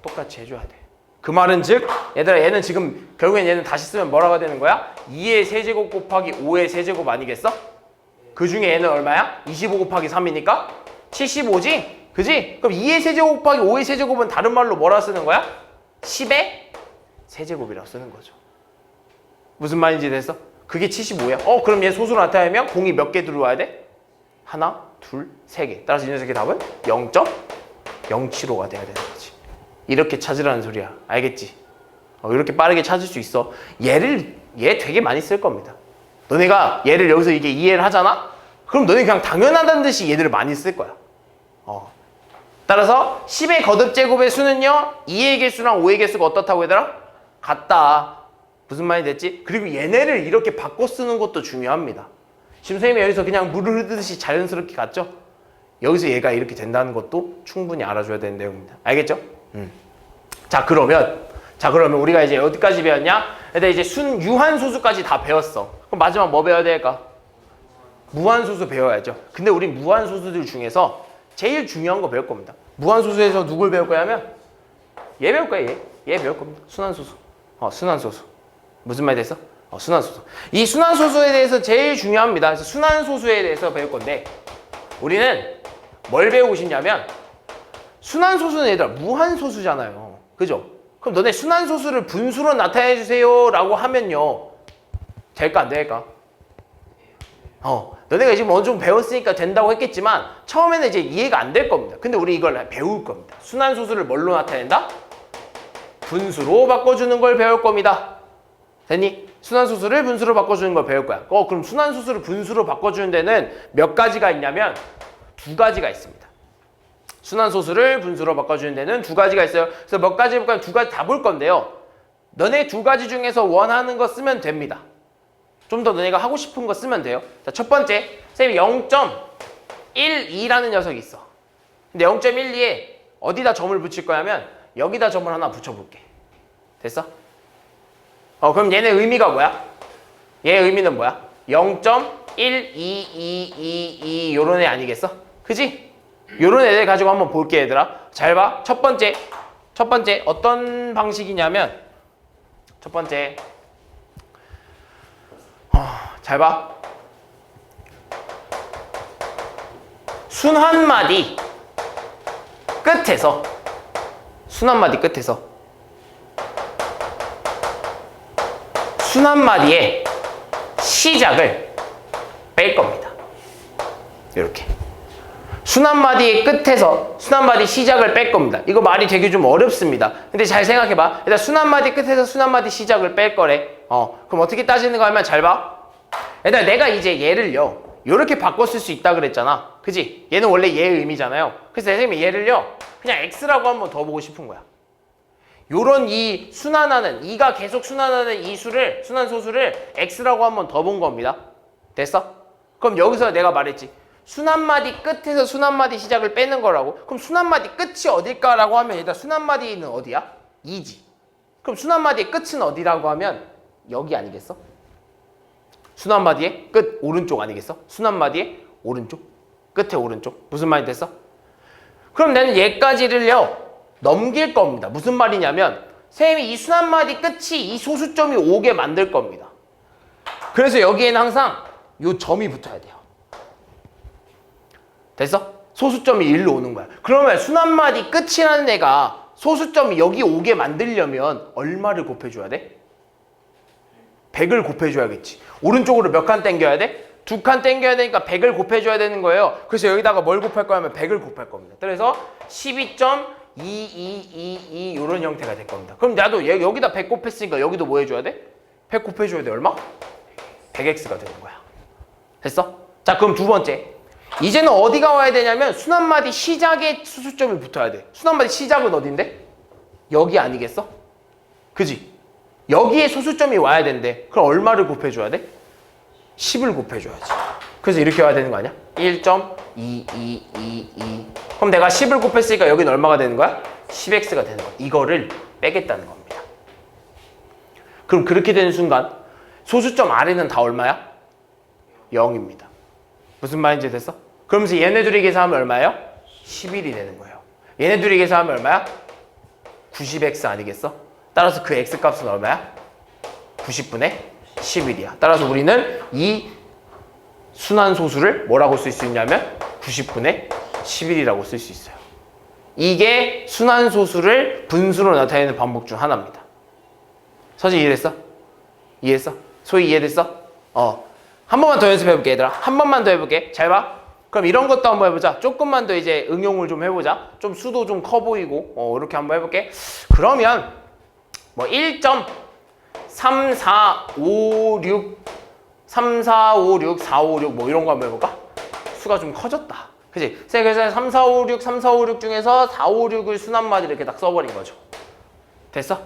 똑같이 해줘야 돼. 그 말은 즉 얘들아 얘는 지금 결국엔 얘는 다시 쓰면 뭐라고 되는 거야? 2의 세제곱 곱하기 5의 세제곱 아니겠어? 그 중에 얘는 얼마야? 25 곱하기 3이니까 75지? 그지? 그럼 2의 세제곱 곱하기 5의 세제곱은 다른 말로 뭐라 쓰는 거야? 10의 세제곱이라고 쓰는 거죠. 무슨 말인지 됐어? 그게 75야. 그럼 얘 소수로 나타내면 공이 몇 개 들어와야 돼? 하나, 둘, 세 개. 따라서 이 녀석의 답은 0.075가 돼야 되는 거지. 이렇게 찾으라는 소리야. 알겠지? 이렇게 빠르게 찾을 수 있어. 얘 되게 많이 쓸 겁니다. 너네가 얘를 여기서 이게 이해를 하잖아? 그럼 너네 그냥 당연하다는 듯이 얘들을 많이 쓸 거야. 따라서 10의 거듭제곱의 수는요 2의 개수랑 5의 개수가 어떻다고 얘들아? 같다. 무슨 말이 됐지? 그리고 얘네를 이렇게 바꿔 쓰는 것도 중요합니다. 지금 선생님이 여기서 그냥 물을 흐르듯이 자연스럽게 갔죠? 여기서 얘가 이렇게 된다는 것도 충분히 알아줘야 되는 내용입니다. 알겠죠? 자 그러면 우리가 이제 어디까지 배웠냐? 일단 이제 유한소수까지 다 배웠어. 그럼 마지막 뭐 배워야 될까? 무한소수 배워야죠. 근데 우리 무한소수들 중에서 제일 중요한 거 배울 겁니다. 무한소수에서 누굴 배울 거냐면 얘 배울 거야. 얘 배울 겁니다. 순환소수. 순환소수. 무슨 말이 됐어? 순환소수. 이 순환소수에 대해서 제일 중요합니다. 그래서 순환소수에 대해서 배울 건데 우리는 뭘 배우고 싶냐면 순환소수는 얘들아 무한소수잖아요. 그죠? 그럼 너네 순환소수를 분수로 나타내 주세요 라고 하면요 될까 안 될까? 너네가 지금 어느 정도 배웠으니까 된다고 했겠지만 처음에는 이제 이해가 안 될 겁니다. 근데 우리 이걸 배울 겁니다. 순환소수를 뭘로 나타낸다? 분수로 바꿔주는 걸 배울 겁니다. 됐니? 순환소수를 분수로 바꿔주는 걸 배울 거야. 그럼 순환소수를 분수로 바꿔주는 데는 몇 가지가 있냐면 두 가지가 있습니다. 순환소수를 분수로 바꿔주는 데는 두 가지가 있어요. 그래서 몇 가지 볼까요? 두 가지 다 볼 건데요. 너네 두 가지 중에서 원하는 거 쓰면 됩니다. 좀 더 너네가 하고 싶은 거 쓰면 돼요. 자, 첫 번째, 선생님 0.12라는 녀석이 있어. 근데 0.12에 어디다 점을 붙일 거냐면 여기다 점을 하나 붙여볼게. 됐어? 그럼 얘네 의미가 뭐야? 얘 의미는 뭐야? 0.1222 요런 애 아니겠어? 그지? 요런 애들 가지고 한번 볼게 얘들아. 잘 봐. 첫 번째 어떤 방식이냐면 첫 번째 잘 봐. 순환마디 끝에서 순환마디의 시작을 뺄 겁니다. 이렇게 순환마디의 끝에서 순환마디 시작을 뺄 겁니다. 이거 말이 되게 좀 어렵습니다. 근데 잘 생각해봐. 일단 순환마디 끝에서 순환마디 시작을 뺄 거래. 그럼 어떻게 따지는 거 하면 잘 봐. 일단 내가 이제 얘를요 이렇게 바꿨을 수 있다 그랬잖아. 그지? 얘는 원래 얘의 의미잖아요. 그래서 선생님이 얘를요 그냥 x라고 한번 더 보고 싶은 거야. 요런 이 순환하는 이가 계속 순환하는 이 수를 순환소수를 x라고 한번 더 본 겁니다. 됐어? 그럼 여기서 내가 말했지. 순환마디 끝에서 순환마디 시작을 빼는 거라고. 그럼 순환마디 끝이 어딜까라고 하면 일단 순환마디는 어디야? 2지. 그럼 순환마디의 끝은 어디라고 하면 여기 아니겠어? 순환마디의 끝 오른쪽 아니겠어? 순환마디의 오른쪽? 끝에 오른쪽? 무슨 말이 됐어? 그럼 나는 얘까지를요 넘길 겁니다. 무슨 말이냐면 선생님이 이 순환마디 끝이 이 소수점이 오게 만들 겁니다. 그래서 여기에는 항상 요 점이 붙어야 돼요. 됐어? 소수점이 1로 오는 거야. 그러면 순환마디 끝이라는 애가 소수점이 여기 오게 만들려면 얼마를 곱해줘야 돼? 100을 곱해줘야겠지. 오른쪽으로 몇 칸 당겨야 돼? 2칸 당겨야 되니까 100을 곱해줘야 되는 거예요. 그래서 여기다가 뭘 곱할 거냐면 100을 곱할 겁니다. 그래서 12.2222 이런 형태가 될 겁니다. 그럼 나도 여기다 100 곱했으니까 여기도 뭐 해줘야 돼? 100 곱해줘야 돼. 얼마? 100x가 되는 거야. 됐어? 자, 그럼 두 번째. 이제는 어디가 와야 되냐면 순환마디 시작에 수수점이 붙어야 돼. 순환마디 시작은 어딘데? 여기 아니겠어? 그지? 여기에 소수점이 와야 된대. 그럼 얼마를 곱해줘야 돼? 10을 곱해줘야지. 그래서 이렇게 와야 되는 거 아니야? 1.2222 그럼 내가 10을 곱했으니까 여기는 얼마가 되는 거야? 10x가 되는 거야. 이거를 빼겠다는 겁니다. 그럼 그렇게 되는 순간 소수점 아래는 다 얼마야? 0입니다. 무슨 말인지 됐어? 그러면서 얘네 둘이 계산하면 얼마예요? 11이 되는 거예요. 얘네 둘이 계산하면 얼마야? 90x 아니겠어? 따라서 그 x 값은 얼마야? 90분의 11이야. 따라서 우리는 이 순환소수를 뭐라고 쓸 수 있냐면 90분의 11이라고 쓸 수 있어요. 이게 순환소수를 분수로 나타내는 방법 중 하나입니다. 서지 이해됐어? 이해했어? 소희 이해됐어? 한 번만 더 연습해볼게 얘들아. 한 번만 더 해볼게. 잘 봐. 그럼 이런 것도 한번 해보자. 조금만 더 이제 응용을 좀 해보자. 좀 수도 좀 커 보이고 이렇게 한번 해볼게. 그러면 뭐 1.3456 3456 456 뭐 이런 거 한번 해볼까? 수가 좀 커졌다. 그치? 그래서 3456 3456 중에서 456을 순환마디 이렇게 딱 써버린 거죠. 됐어?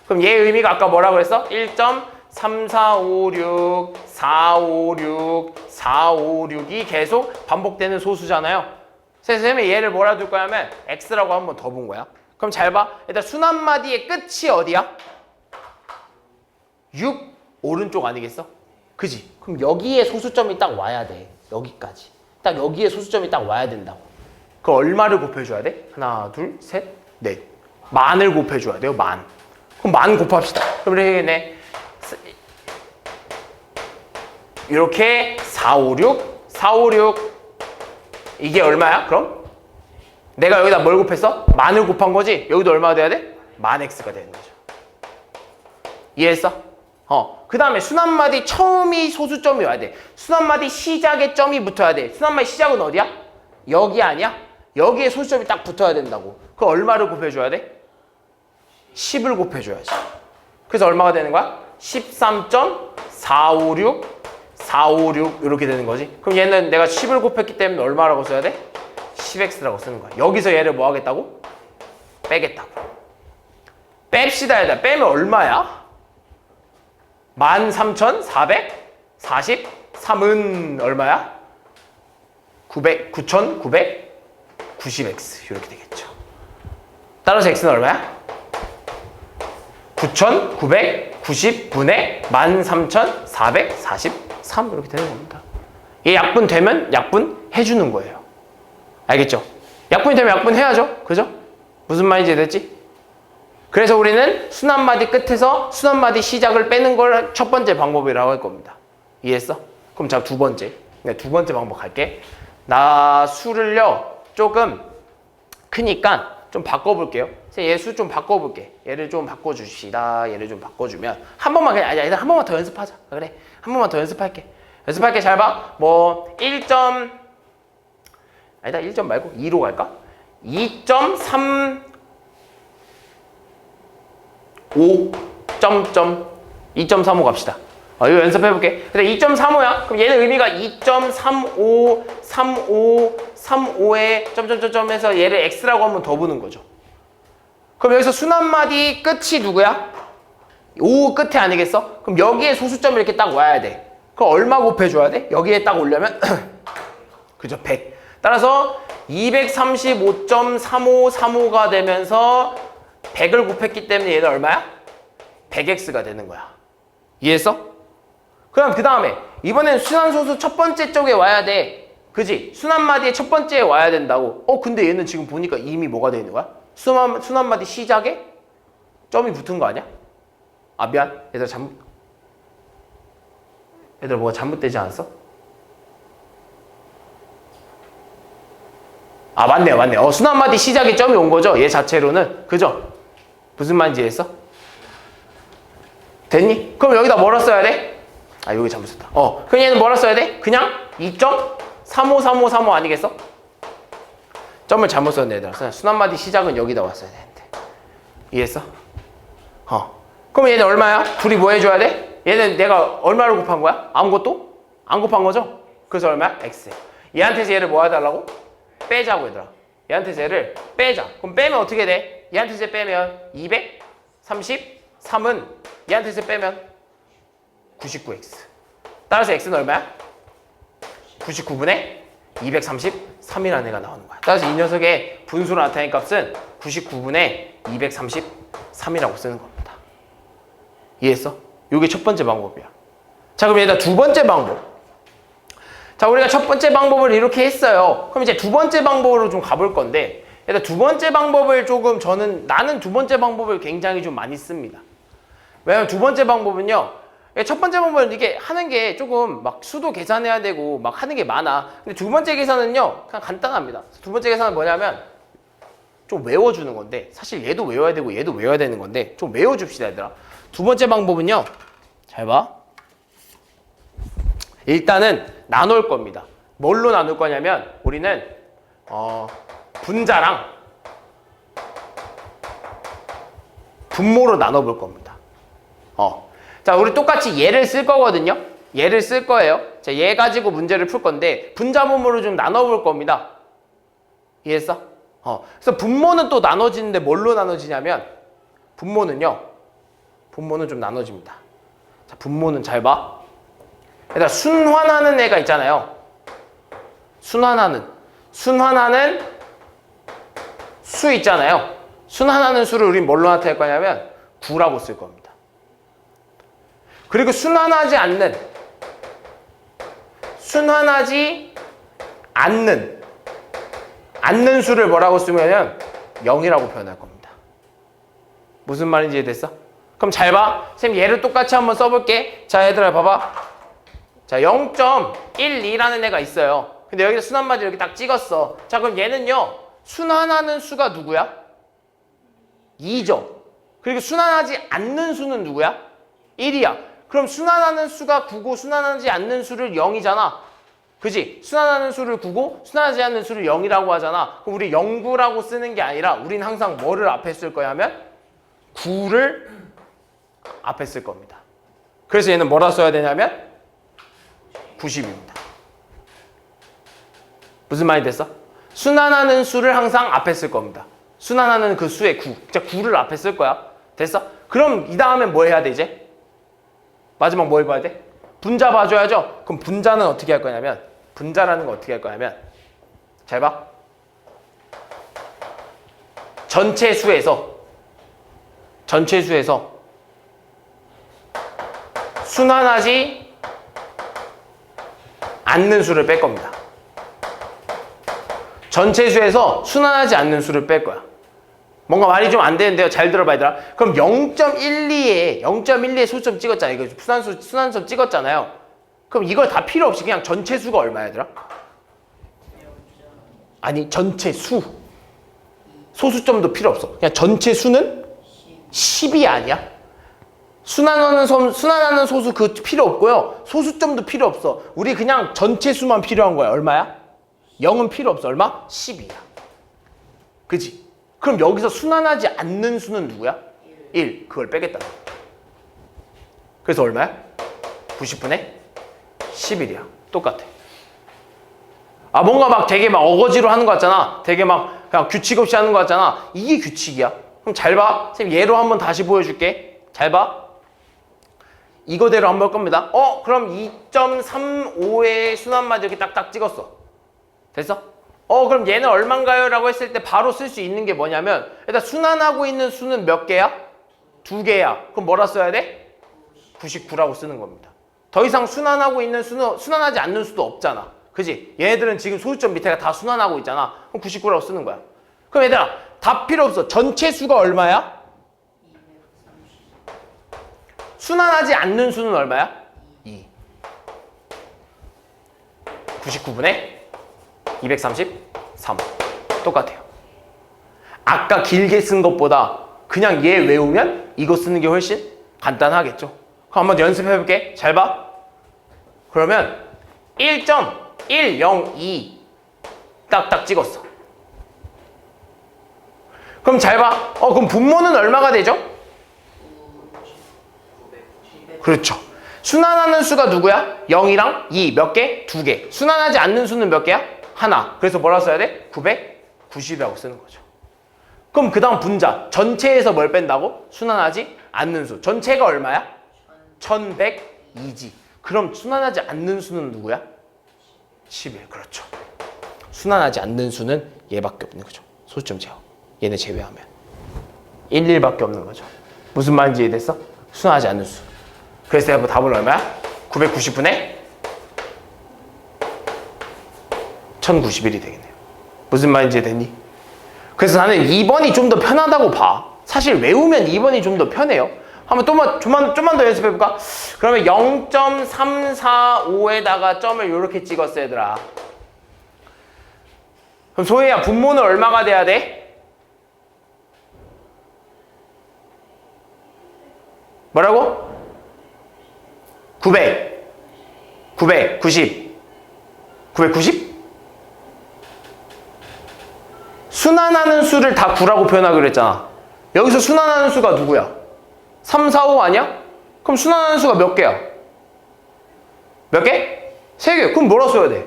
그럼 얘 의미가 아까 뭐라고 했어? 1.3456 456 456이 계속 반복되는 소수잖아요. 그래서 선생님이 얘를 뭐라 둘 거냐면 x라고 한번 더 본 거야. 그럼 잘 봐. 일단 순환마디의 끝이 어디야? 6 오른쪽 아니겠어? 그지? 그럼 여기에 소수점이 딱 와야 돼. 여기까지. 딱 여기에 소수점이 딱 와야 된다고. 그럼 얼마를 곱해줘야 돼? 하나, 둘, 셋, 넷. 만을 곱해줘야 돼요. 만. 그럼 만 곱합시다. 그럼 이렇게 이렇게 456, 456 이게 얼마야? 그럼? 내가 여기다 뭘 곱했어? 만을 곱한 거지? 여기도 얼마가 돼야 돼? 만 x가 되는 거죠. 이해했어? 그 다음에 순환마디 처음이 소수점이 와야 돼. 순환마디 시작에 점이 붙어야 돼. 순환마디 시작은 어디야? 여기 아니야? 여기에 소수점이 딱 붙어야 된다고. 그 얼마를 곱해줘야 돼? 10을 곱해줘야지. 그래서 얼마가 되는 거야? 13.456 456 이렇게 되는 거지. 그럼 얘는 내가 10을 곱했기 때문에 얼마라고 써야 돼? 10x라고 쓰는 거야. 여기서 얘를 뭐 하겠다고? 빼겠다고. 뺍시다. 얘들아. 빼면 얼마야? 13,443은 얼마야? 9,990x 이렇게 되겠죠. 따라서 x는 얼마야? 9,990분의 13,443 이렇게 되는 겁니다. 이게 약분 되면 약분 해주는 거예요. 알겠죠? 약분이 되면 약분 해야죠. 그죠? 무슨 말인지 됐지? 그래서 우리는 순환마디 끝에서 순환마디 시작을 빼는 걸 첫 번째 방법이라고 할 겁니다. 이해했어? 그럼 자, 두 번째. 두 번째 방법 갈게. 나 수를요 조금 크니까 좀 바꿔볼게요. 얘 수 좀 바꿔볼게. 얘를 좀 바꿔주시다. 얘를 좀 바꿔주면 한 번만 그냥 얘들 한 번만 더 연습하자. 그래, 한 번만 더 연습할게. 잘 봐. 뭐 1점 아니다 1점 말고 2로 갈까? 2.35 2.35 갑시다. 이거 연습해볼게. 그래서 2.35야. 그럼 얘는 의미가 2.353535에 점점점점해서 얘를 x라고 한번 더 보는 거죠. 그럼 여기서 순환마디 끝이 누구야? 5 끝에 아니겠어? 그럼 여기에 소수점이 이렇게 딱 와야 돼. 그럼 얼마 곱해줘야 돼? 여기에 딱 오려면 그죠? 100. 따라서 235.3535가 되면서 100을 곱했기 때문에 얘는 얼마야? 100x가 되는 거야. 이해했어? 그럼 그 다음에 이번엔 순환소수 첫 번째 쪽에 와야 돼. 그지? 순환마디의 첫 번째에 와야 된다고. 근데 얘는 지금 보니까 이미 뭐가 돼 있는 거야? 순환마디 시작에 점이 붙은 거 아니야? 아 미안. 얘들아 뭐가 잘못되지 않았어? 아 맞네요. 순환마디 시작에 점이 온 거죠? 얘 자체로는. 그죠? 무슨 말인지 이해했어? 됐니? 그럼 여기다 뭐라 써야 돼? 아 여기 잘못 썼다. 그럼 얘는 뭐라 써야 돼? 그냥 2.353535 아니겠어? 점을 잘못 썼네 얘들아. 순환마디 시작은 여기다 왔어야 되는데. 이해했어? 그럼 얘는 얼마야? 둘이 뭐 해줘야 돼? 얘는 내가 얼마를 곱한 거야? 아무것도? 안 곱한 거죠? 그래서 얼마야? x. 얘한테서 얘를 뭐 해달라고? 빼자고 얘들아. 얘한테서 얘를 빼자. 그럼 빼면 어떻게 돼? 얘한테서 빼면 233은 얘한테서 빼면 99x. 따라서 x는 얼마야? 99분의 233이라는 애가 나오는 거야. 따라서 이 녀석의 분수로 나타낸 값은 99분의 233이라고 쓰는 겁니다. 이해했어? 이게 첫 번째 방법이야. 자, 그럼 얘들아 두 번째 방법. 자, 우리가 첫 번째 방법을 이렇게 했어요. 그럼 이제 두 번째 방법으로 좀 가볼 건데, 얘들아 두 번째 방법을 조금 나는 두 번째 방법을 굉장히 좀 많이 씁니다. 왜냐면 두 번째 방법은요, 첫 번째 방법은 이게 하는 게 조금 막 수도 계산해야 되고 막 하는 게 많아. 근데 두 번째 계산은요, 그냥 간단합니다. 두 번째 계산은 뭐냐면 좀 외워주는 건데, 사실 얘도 외워야 되고 얘도 외워야 되는 건데 좀 외워줍시다 얘들아. 두 번째 방법은요, 잘 봐. 일단은 나눌 겁니다. 뭘로 나눌 거냐면 우리는 분자랑 분모로 나눠볼 겁니다. 자, 우리 똑같이 얘를 쓸 거거든요. 얘를 쓸 거예요. 자, 얘 가지고 문제를 풀 건데 분자 분모로 좀 나눠볼 겁니다. 이해했어? 그래서 분모는 또 나눠지는데 뭘로 나눠지냐면 분모는 좀 나눠집니다. 자, 분모는 잘 봐. 얘들아 순환하는 애가 있잖아요. 순환하는 수 있잖아요. 순환하는 수를 우린 뭘로 나타낼 거냐면 9라고 쓸 겁니다. 그리고 순환하지 않는 수를 뭐라고 쓰면은 0이라고 표현할 겁니다. 무슨 말인지 이해됐어? 그럼 잘 봐. 쌤 얘를 똑같이 한번 써볼게. 자, 얘들아 봐봐. 자, 0.12라는 애가 있어요. 근데 여기서 순환마디 이렇게 딱 찍었어. 자, 그럼 얘는요, 순환하는 수가 누구야? 2죠. 그리고 순환하지 않는 수는 누구야? 1이야. 그럼 순환하는 수가 9고 순환하지 않는 수를 0이잖아. 그지? 순환하는 수를 9고 순환하지 않는 수를 0이라고 하잖아. 그럼 우리 0구라고 쓰는 게 아니라 우린 항상 뭐를 앞에 쓸 거야 하면 9를 앞에 쓸 겁니다. 그래서 얘는 뭐라 써야 되냐면 90입니다. 무슨 말이 됐어? 순환하는 수를 항상 앞에 쓸 겁니다. 순환하는 그 수의 9. 진짜 9를 앞에 쓸 거야. 됐어? 그럼 이 다음에 뭐 해야 돼 이제? 마지막 뭐 해봐야 돼? 분자 봐줘야죠. 그럼 분자는 어떻게 할 거냐면 분자라는 거 어떻게 할 거냐면 잘 봐. 전체 수에서 순환하지 않는 수를 뺄 겁니다. 전체 수에서 순환하지 않는 수를 뺄 거야. 뭔가 말이 좀 안 되는데요. 잘 들어봐 얘들아. 그럼 0.12에 소수점 찍었잖아요. 이거 순환점 찍었잖아요. 그럼 이걸 다 필요 없이 그냥 전체 수가 얼마야 얘들아? 아니 전체 수. 소수점도 필요 없어. 그냥 전체 수는 10이 아니야? 순환하는 소수 그 필요 없고요. 소수점도 필요 없어. 우리 그냥 전체 수만 필요한 거야. 얼마야? 0은 필요 없어. 얼마? 10이야. 그지? 그럼 여기서 순환하지 않는 수는 누구야? 1. 그걸 빼겠다. 그래서 얼마야? 90분의 11이야. 똑같아. 아 뭔가 막 되게 막 어거지로 하는 거 같잖아. 되게 막 그냥 규칙 없이 하는 거 같잖아. 이게 규칙이야. 그럼 잘 봐. 선생님 예로 한번 다시 보여줄게. 잘 봐. 이거대로 한번 볼 겁니다. 그럼 2.35의 순환마저 이렇게 딱딱 찍었어. 됐어? 그럼 얘는 얼만가요? 라고 했을 때 바로 쓸 수 있는 게 뭐냐면 일단 순환하고 있는 수는 몇 개야? 2개야. 그럼 뭐라 써야 돼? 99라고 쓰는 겁니다. 더 이상 순환하고 있는 수는 순환하지 않는 수도 없잖아. 그지? 얘네들은 지금 소수점 밑에가 다 순환하고 있잖아. 그럼 99라고 쓰는 거야. 그럼 얘들아 다 필요 없어. 전체 수가 얼마야? 순환하지 않는 수는 얼마야? 2. 99분의 233. 똑같아요. 아까 길게 쓴 것보다 그냥 얘 외우면 이거 쓰는 게 훨씬 간단하겠죠. 그럼 한번 연습해볼게. 잘 봐. 그러면 1.102 딱딱 찍었어. 그럼 잘 봐. 그럼 분모는 얼마가 되죠? 그렇죠. 순환하는 수가 누구야? 0이랑 2 몇 개? 2개. 순환하지 않는 수는 몇 개야? 하나. 그래서 뭐라 써야 돼? 990이라고 쓰는 거죠. 그럼 그 다음 분자. 전체에서 뭘 뺀다고? 순환하지 않는 수. 전체가 얼마야? 1102지. 그럼 순환하지 않는 수는 누구야? 11. 그렇죠. 순환하지 않는 수는 얘밖에 없는 거죠. 소수점 제어. 얘네 제외하면. 1, 1밖에 없는 거죠. 무슨 말인지 이해됐어? 순환하지 않는 수. 그래서 내가 답은 얼마야? 990분의 1091이 되겠네요. 무슨 말인지 이해됐니? 그래서 나는 2번이 좀 더 편하다고 봐. 사실 외우면 2번이 좀 더 편해요. 한번 좀만 더 연습해볼까? 그러면 0.345에다가 점을 이렇게 찍었어 얘들아. 그럼 소희야 분모는 얼마가 돼야 돼? 뭐라고? 990 순환하는 수를 다 9라고 표현하기로 했잖아. 여기서 순환하는 수가 누구야? 3, 4, 5 아니야? 그럼 순환하는 수가 몇 개야? 몇 개? 3개. 그럼 뭐라 써야 돼?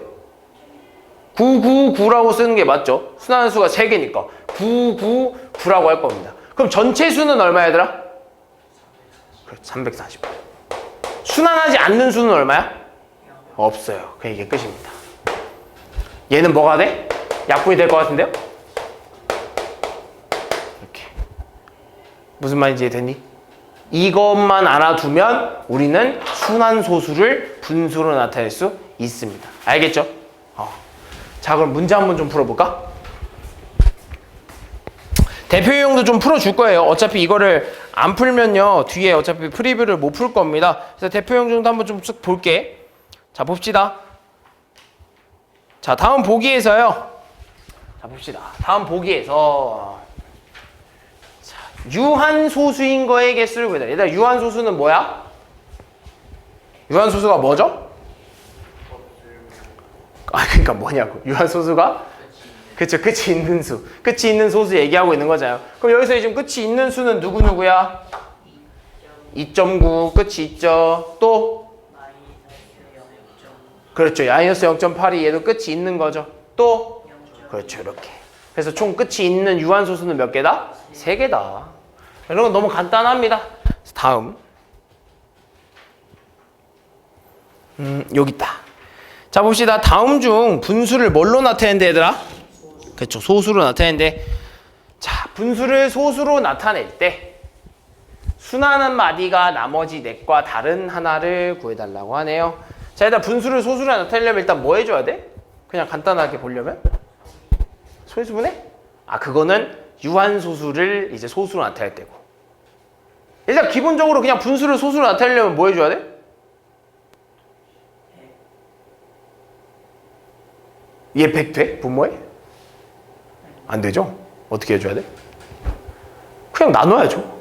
999라고 쓰는 게 맞죠? 순환하는 수가 3개니까 999라고 할 겁니다. 그럼 전체 수는 얼마야 얘들아? 340. 순환하지 않는 수는 얼마야? 없어요. 그냥 이게 끝입니다. 얘는 뭐가 돼? 약분이 될 것 같은데요? 이렇게. 무슨 말인지 이해됐니? 이것만 알아두면 우리는 순환소수를 분수로 나타낼 수 있습니다. 알겠죠? 자, 그럼 문제 한번 좀 풀어볼까? 대표 유형도 좀 풀어줄 거예요. 어차피 이거를 안 풀면요 뒤에 어차피 프리뷰를 못 풀 겁니다. 그래서 대표 유형 정도 한번 좀 쓱 볼게. 자, 봅시다. 자, 다음 보기에서요. 자, 봅시다. 다음 보기에서 자, 유한소수인 거의 개수를 구해라. 얘들아, 유한소수는 뭐야? 유한소수가 뭐죠? 아 그러니까 뭐냐고. 유한소수가 그쵸, 끝이 있는 수. 끝이 있는 소수 얘기하고 있는 거잖아요. 그럼 여기서 지금 끝이 있는 수는 누구누구야? 2.9 끝이 있죠. 또 그렇죠. 마이너스 0.8이 얘도 끝이 있는 거죠. 또 그렇죠. 이렇게. 그래서 총 끝이 있는 유한소수는 몇 개다? 3개다. 이런 건 너무 간단합니다. 다음 여기 있다. 자 봅시다. 다음 중 분수를 뭘로 나타내는데 얘들아? 그렇죠. 소수로 나타내는데 자 분수를 소수로 나타낼 때 순하는 마디가 나머지 넷과 다른 하나를 구해달라고 하네요. 자 일단 분수를 소수로 나타내려면 일단 뭐 해줘야 돼? 그냥 간단하게 보려면 소수분해? 아 그거는 유한소수를 이제 소수로 나타낼 때고 일단 기본적으로 그냥 분수를 소수로 나타내려면 뭐 해줘야 돼? 얘 100 돼? 분모에? 안 되죠? 어떻게 해줘야 돼? 그냥 나눠야죠.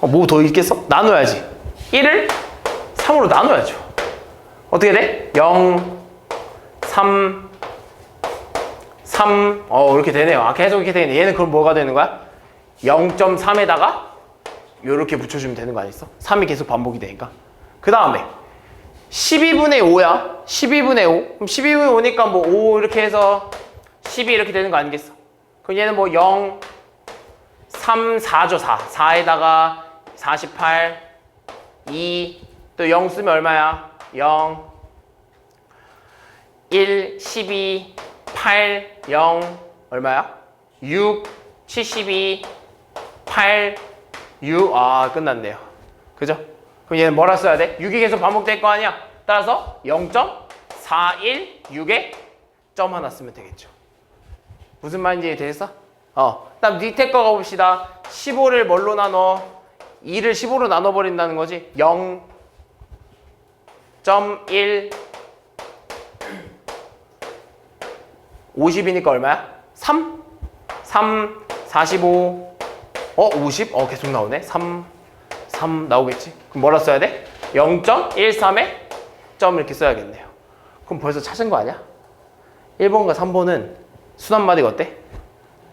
뭐 더 있겠어? 나눠야지. 1을 3으로 나눠야죠. 어떻게 돼? 0, 3, 3 이렇게 되네요. 아 계속 이렇게 되네. 얘는 그럼 뭐가 되는 거야? 0.3에다가 이렇게 붙여주면 되는 거 아니겠어? 3이 계속 반복이 되니까. 그 다음에 12분의 5야. 12분의 5. 그럼 12분의 5니까 뭐 5 이렇게 해서 12 이렇게 되는 거 아니겠어? 그럼 얘는 뭐 0, 3, 4죠. 4. 4에다가 48, 2, 또 0 쓰면 얼마야? 0, 1, 12, 8, 0, 얼마야? 6, 72, 8, 6. 아, 끝났네요. 그죠? 그럼 얘는 뭐라 써야 돼? 6이 계속 반복될 거 아니야? 따라서 0.416에 점 하나 쓰면 되겠죠. 무슨 말인지 되겠어? 그다음 밑에 거 가봅시다. 15를 뭘로 나눠? 2를 15로 나눠버린다는 거지. 0.1 50이니까 얼마야? 3? 3, 45 50? 계속 나오네. 3 나오겠지? 그럼 뭐라 써야 돼? 0.13에 점 이렇게 써야겠네요. 그럼 벌써 찾은 거 아니야? 1번과 3번은 순환마디가 어때?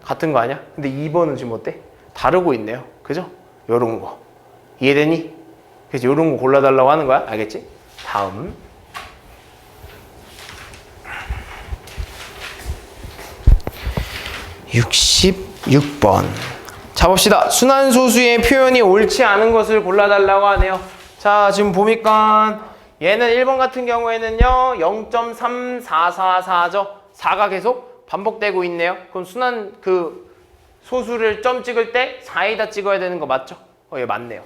같은 거 아니야? 근데 2번은 지금 어때? 다르고 있네요. 그죠? 요런 거. 이해되니? 그래서 요런 거 골라달라고 하는 거야. 알겠지? 다음. (66번) 자 봅시다. 순환소수의 표현이 옳지 않은 것을 골라달라고 하네요. 자 지금 보니까 얘는 1번 같은 경우에는요 0.3444죠. 4가 계속 반복되고 있네요. 그럼 순환 그 소수를 점 찍을 때 4에다 찍어야 되는 거 맞죠? 얘 맞네요.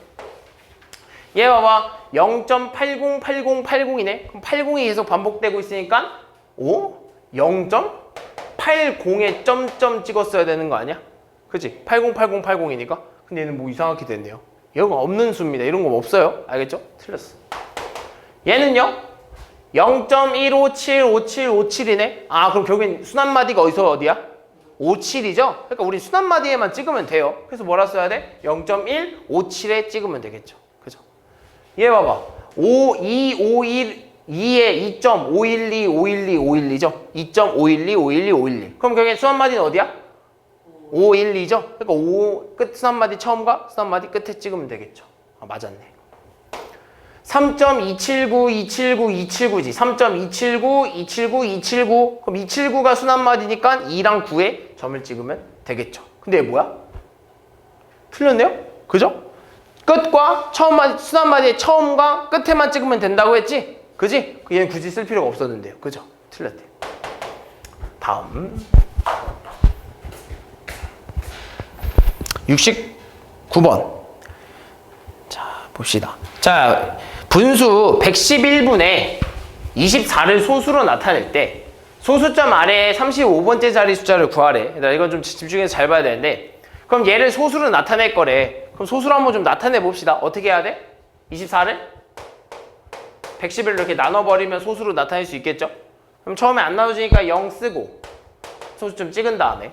얘 봐봐 0.808080이네. 그럼 80이 계속 반복되고 있으니까 0.80에 점점 찍었어야 되는 거 아니야? 그치? 808080이니까. 근데 얘는 뭐 이상하게 됐네요. 이런 거 없는 수입니다. 이런 거 없어요. 알겠죠? 틀렸어. 얘는요 0.1575757이네. 아 그럼 결국엔 순환마디가 어디야? 57이죠? 그러니까 우리 순환마디에만 찍으면 돼요. 그래서 뭐라 써야 돼? 0.157에 찍으면 되겠죠. 그죠? 얘 봐봐 2에 2.512 512 512죠? 2.512 512 512 그럼 결국엔 순환마디는 어디야? 512죠? 그러니까 5 끝 순환마디 처음과 순환마디 끝에 찍으면 되겠죠. 아 맞았네. 3.279 279 279지. 3.279 279 279 그럼 279가 순환마디니까 2랑 9에 점을 찍으면 되겠죠. 근데 얘 뭐야? 틀렸네요? 그죠? 끝과 처음 순환마디의 처음과 끝에만 찍으면 된다고 했지? 그지? 얘는 굳이 쓸 필요가 없었는데요. 그죠? 틀렸대. 다음 69번 자 봅시다. 자 분수 111분의 24를 소수로 나타낼 때 소수점 아래에 35번째 자리 숫자를 구하래. 이건 좀 집중해서 잘 봐야 되는데 그럼 얘를 소수로 나타낼 거래. 그럼 소수로 한번 좀 나타내 봅시다. 어떻게 해야 돼? 24를 111로 이렇게 나눠버리면 소수로 나타낼 수 있겠죠? 그럼 처음에 안 나눠지니까 0 쓰고 소수점 찍은 다음에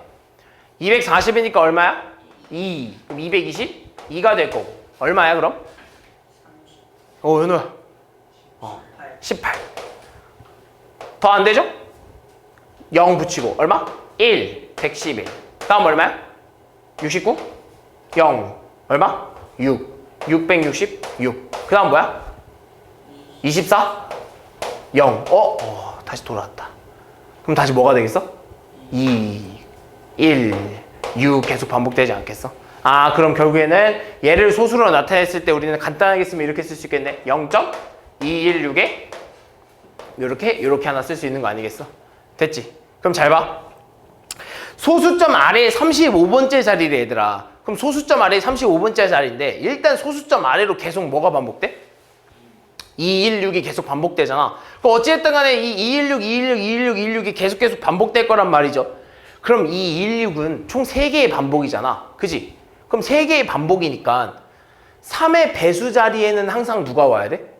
240이니까 얼마야? 2 그럼 220? 2가 될 거고 얼마야 그럼? 연우야 18. 더 안 되죠? 0 붙이고 얼마? 1, 111. 다음 얼마야? 69? 0. 얼마? 6. 666. 그 다음 뭐야? 24? 0. 다시 돌아왔다. 그럼 다시 뭐가 되겠어? 2, 1, 6 계속 반복되지 않겠어? 그럼 결국에는 얘를 소수로 나타냈을 때 우리는 간단하게 쓰면 이렇게 쓸 수 있겠네. 0.216에 이렇게 하나 쓸 수 있는 거 아니겠어? 됐지? 그럼 잘 봐. 소수점 아래에 35번째 자리래 얘들아. 그럼 소수점 아래에 35번째 자리인데 일단 소수점 아래로 계속 뭐가 반복돼? 216이 계속 반복되잖아. 그럼 어찌됐든 간에 이 216, 216, 216, 216이 계속 반복될 거란 말이죠. 그럼 이 216은 총 3개의 반복이잖아. 그지? 그럼 3개의 반복이니까 3의 배수 자리에는 항상 누가 와야 돼?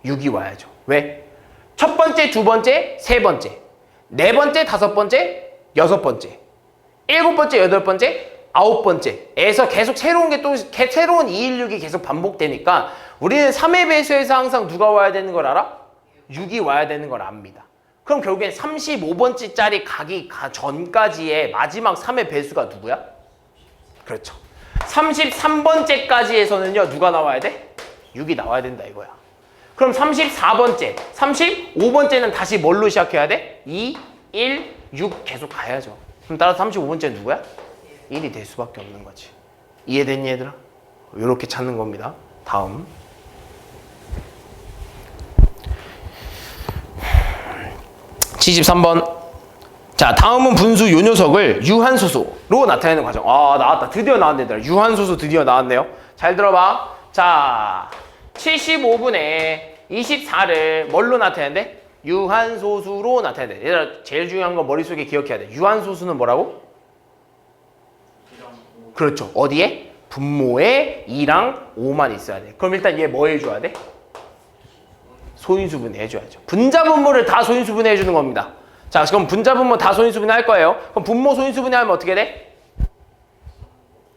6이 와야죠. 왜? 첫 번째, 두 번째, 세 번째, 네 번째, 다섯 번째, 여섯 번째, 일곱 번째, 여덟 번째, 아홉 번째에서 계속 새로운 게 또 새로운 216이 계속 반복되니까 우리는 3의 배수에서 항상 누가 와야 되는 걸 알아? 6이 와야 되는 걸 압니다. 그럼 결국엔 35번째짜리 가기 전까지의 마지막 3의 배수가 누구야? 그렇죠. 33번째까지에서는요 누가 나와야 돼? 6이 나와야 된다 이거야. 그럼 34번째, 35번째는 다시 뭘로 시작해야 돼? 2, 1, 6 계속 가야죠. 그럼 따라서 35번째는 누구야? 1이 될 수밖에 없는 거지. 이해됐니 얘들아? 이렇게 찾는 겁니다. 다음 73번. 자, 다음은 분수 요 녀석을 유한소수로 나타내는 과정. 나왔다. 드디어 나왔네 얘들아. 유한소수 드디어 나왔네요. 잘 들어봐. 자, 75분에 24를 뭘로 나타내는데? 유한소수로 나타내야 돼. 얘들아 제일 중요한 건 머릿속에 기억해야 돼. 유한소수는 뭐라고? 그렇죠. 어디에? 분모에 2랑 5만 있어야 돼. 그럼 일단 얘 뭐 해줘야 돼? 소인수분해 해줘야죠. 분자분모를 다 소인수분해 해주는 겁니다. 자, 그럼 분자분모 다 소인수분해 할 거예요. 그럼 분모 소인수분해 하면 어떻게 돼?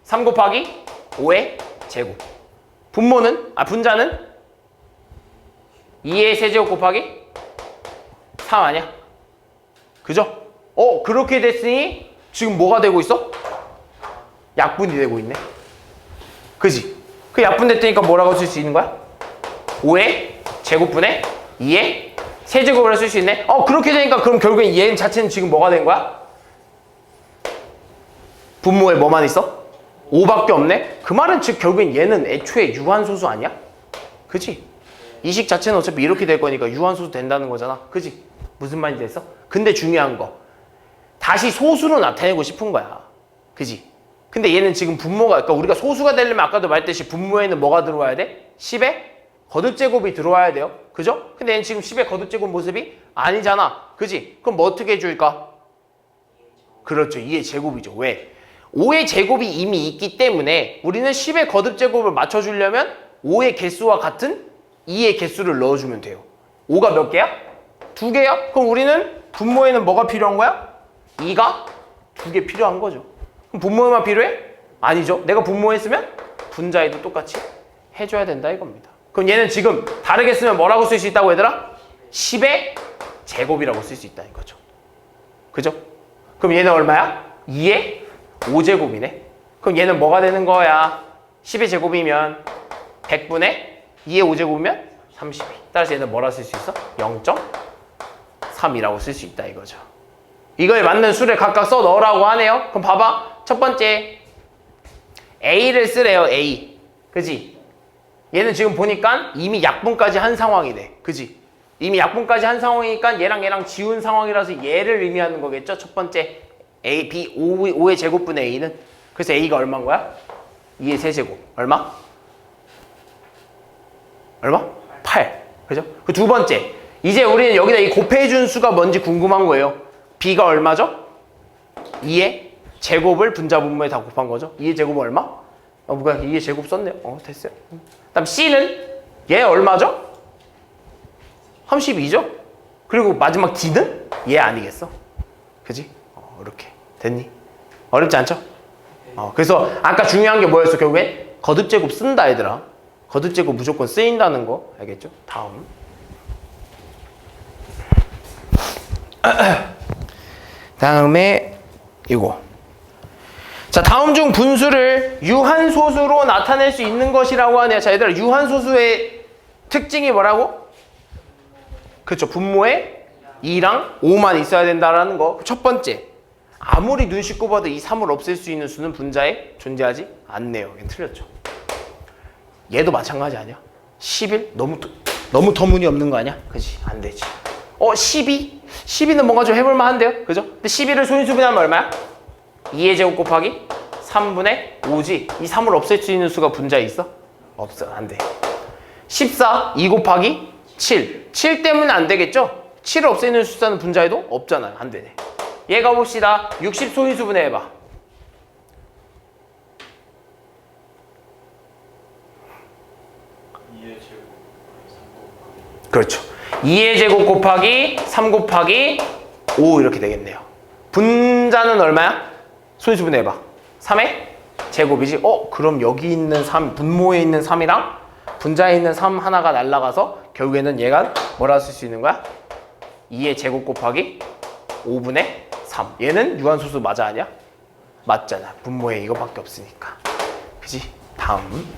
3 곱하기 5의 제곱. 분자는 2의 세제곱 곱하기 3 아니야? 그죠? 그렇게 됐으니 지금 뭐가 되고 있어? 약분이 되고 있네. 그지? 그 약분됐으니까 뭐라고 쓸 수 있는 거야? 5의 제곱분의 2의 세제곱을 쓸 수 있네. 그렇게 되니까 그럼 결국엔 얘 자체는 지금 뭐가 된 거야? 분모에 뭐만 있어? 5밖에 없네? 그 말은 즉 결국엔 얘는 애초에 유한소수 아니야? 그지? 이 식 자체는 어차피 이렇게 될 거니까 유한소수 된다는 거잖아. 그지? 무슨 말인지 됐어? 근데 중요한 거 다시 소수로 나타내고 싶은 거야. 그지? 근데 얘는 지금 분모가, 그러니까 우리가 소수가 되려면 아까도 말했듯이 분모에는 뭐가 들어와야 돼? 10의 거듭제곱이 들어와야 돼요. 그죠? 근데 얘는 지금 10의 거듭제곱 모습이 아니잖아. 그지? 그럼 뭐 어떻게 해줄까? 그렇죠. 2의 제곱이죠. 왜? 5의 제곱이 이미 있기 때문에 우리는 10의 거듭제곱을 맞춰주려면 5의 개수와 같은 2의 개수를 넣어주면 돼요. 5가 몇 개야? 2개야? 그럼 우리는 분모에는 뭐가 필요한 거야? 2가 2개 필요한 거죠. 그럼 분모에만 필요해? 아니죠. 내가 분모했으면 분자에도 똑같이 해줘야 된다 이겁니다. 그럼 얘는 지금 다르게 쓰면 뭐라고 쓸 수 있다고 얘들아? 10의 제곱이라고 쓸 수 있다는 거죠. 그죠? 그럼 얘는 얼마야? 2의 5제곱이네. 그럼 얘는 뭐가 되는 거야? 10의 제곱이면 100분의 2의 5제곱이면 32. 따라서 얘는 뭐라 쓸 수 있어? 0.3이라고 쓸 수 있다 이거죠. 이거에 맞는 수를 각각 써 넣으라고 하네요. 그럼 봐봐. 첫 번째 A를 쓰래요. A. 그지? 얘는 지금 보니까 이미 약분까지 한 상황이네. 그지? 이미 약분까지 한 상황이니까 얘랑 지운 상황이라서 얘를 의미하는 거겠죠? 첫 번째 A, B, 5의 제곱분의 A는. 그래서 A가 얼마인 거야? 2의 세제곱. 얼마? 8. 그죠? 그 두 번째. 이제 우리는 여기다 이 곱해준 수가 뭔지 궁금한 거예요. B가 얼마죠? 2의 제곱을 분자분모에 다 곱한 거죠. 2의 제곱은 얼마? 뭐가 2의 제곱 썼네요. 됐어요. 그다음 C는 얘 얼마죠? 32죠? 그리고 마지막 D는 얘 아니겠어? 그지? 이렇게 됐니? 어렵지 않죠? 그래서 아까 중요한 게 뭐였어? 결국엔 거듭제곱 쓴다 얘들아. 거듭제곱 무조건 쓰인다는 거 알겠죠? 다음 다음에 이거. 자, 다음 중 분수를 유한소수로 나타낼 수 있는 것이라고 하네요. 자, 얘들아, 유한소수의 특징이 뭐라고? 그렇죠. 분모에 2랑 5만 있어야 된다라는 거. 첫 번째. 아무리 눈 씻고 봐도 이 3을 없앨 수 있는 수는 분자에 존재하지 않네요. 얘는 틀렸죠. 얘도 마찬가지 아니야? 11? 너무 터무니없는 거 아니야? 그지? 안 되지. 12? 12는 뭔가 좀 해볼만 한데요? 그죠? 근데 11을 소인수분해하면 얼마야? 2의 제곱 곱하기 3분의 5지. 이 3을 없앨 수 있는 수가 분자에 있어? 없어. 안 돼. 14, 2 곱하기 7. 7 때문에 안 되겠죠? 7을 없애는 숫자는 분자에도 없잖아요. 안 되네. 얘가 봅시다. 60 소인수분해 해봐. 그렇죠. 2의 제곱 곱하기 3 곱하기 5 이렇게 되겠네요. 분자는 얼마야? 소인수분해 해봐. 3의 제곱이지? 그럼 여기 있는 3, 분모에 있는 3이랑 분자에 있는 3 하나가 날라가서 결국에는 얘가 뭐라 쓸 수 있는 거야? 2의 제곱 곱하기 5분의 3. 얘는 유한소수 맞아 아니야? 맞잖아. 분모에 이거밖에 없으니까. 그지? 다음.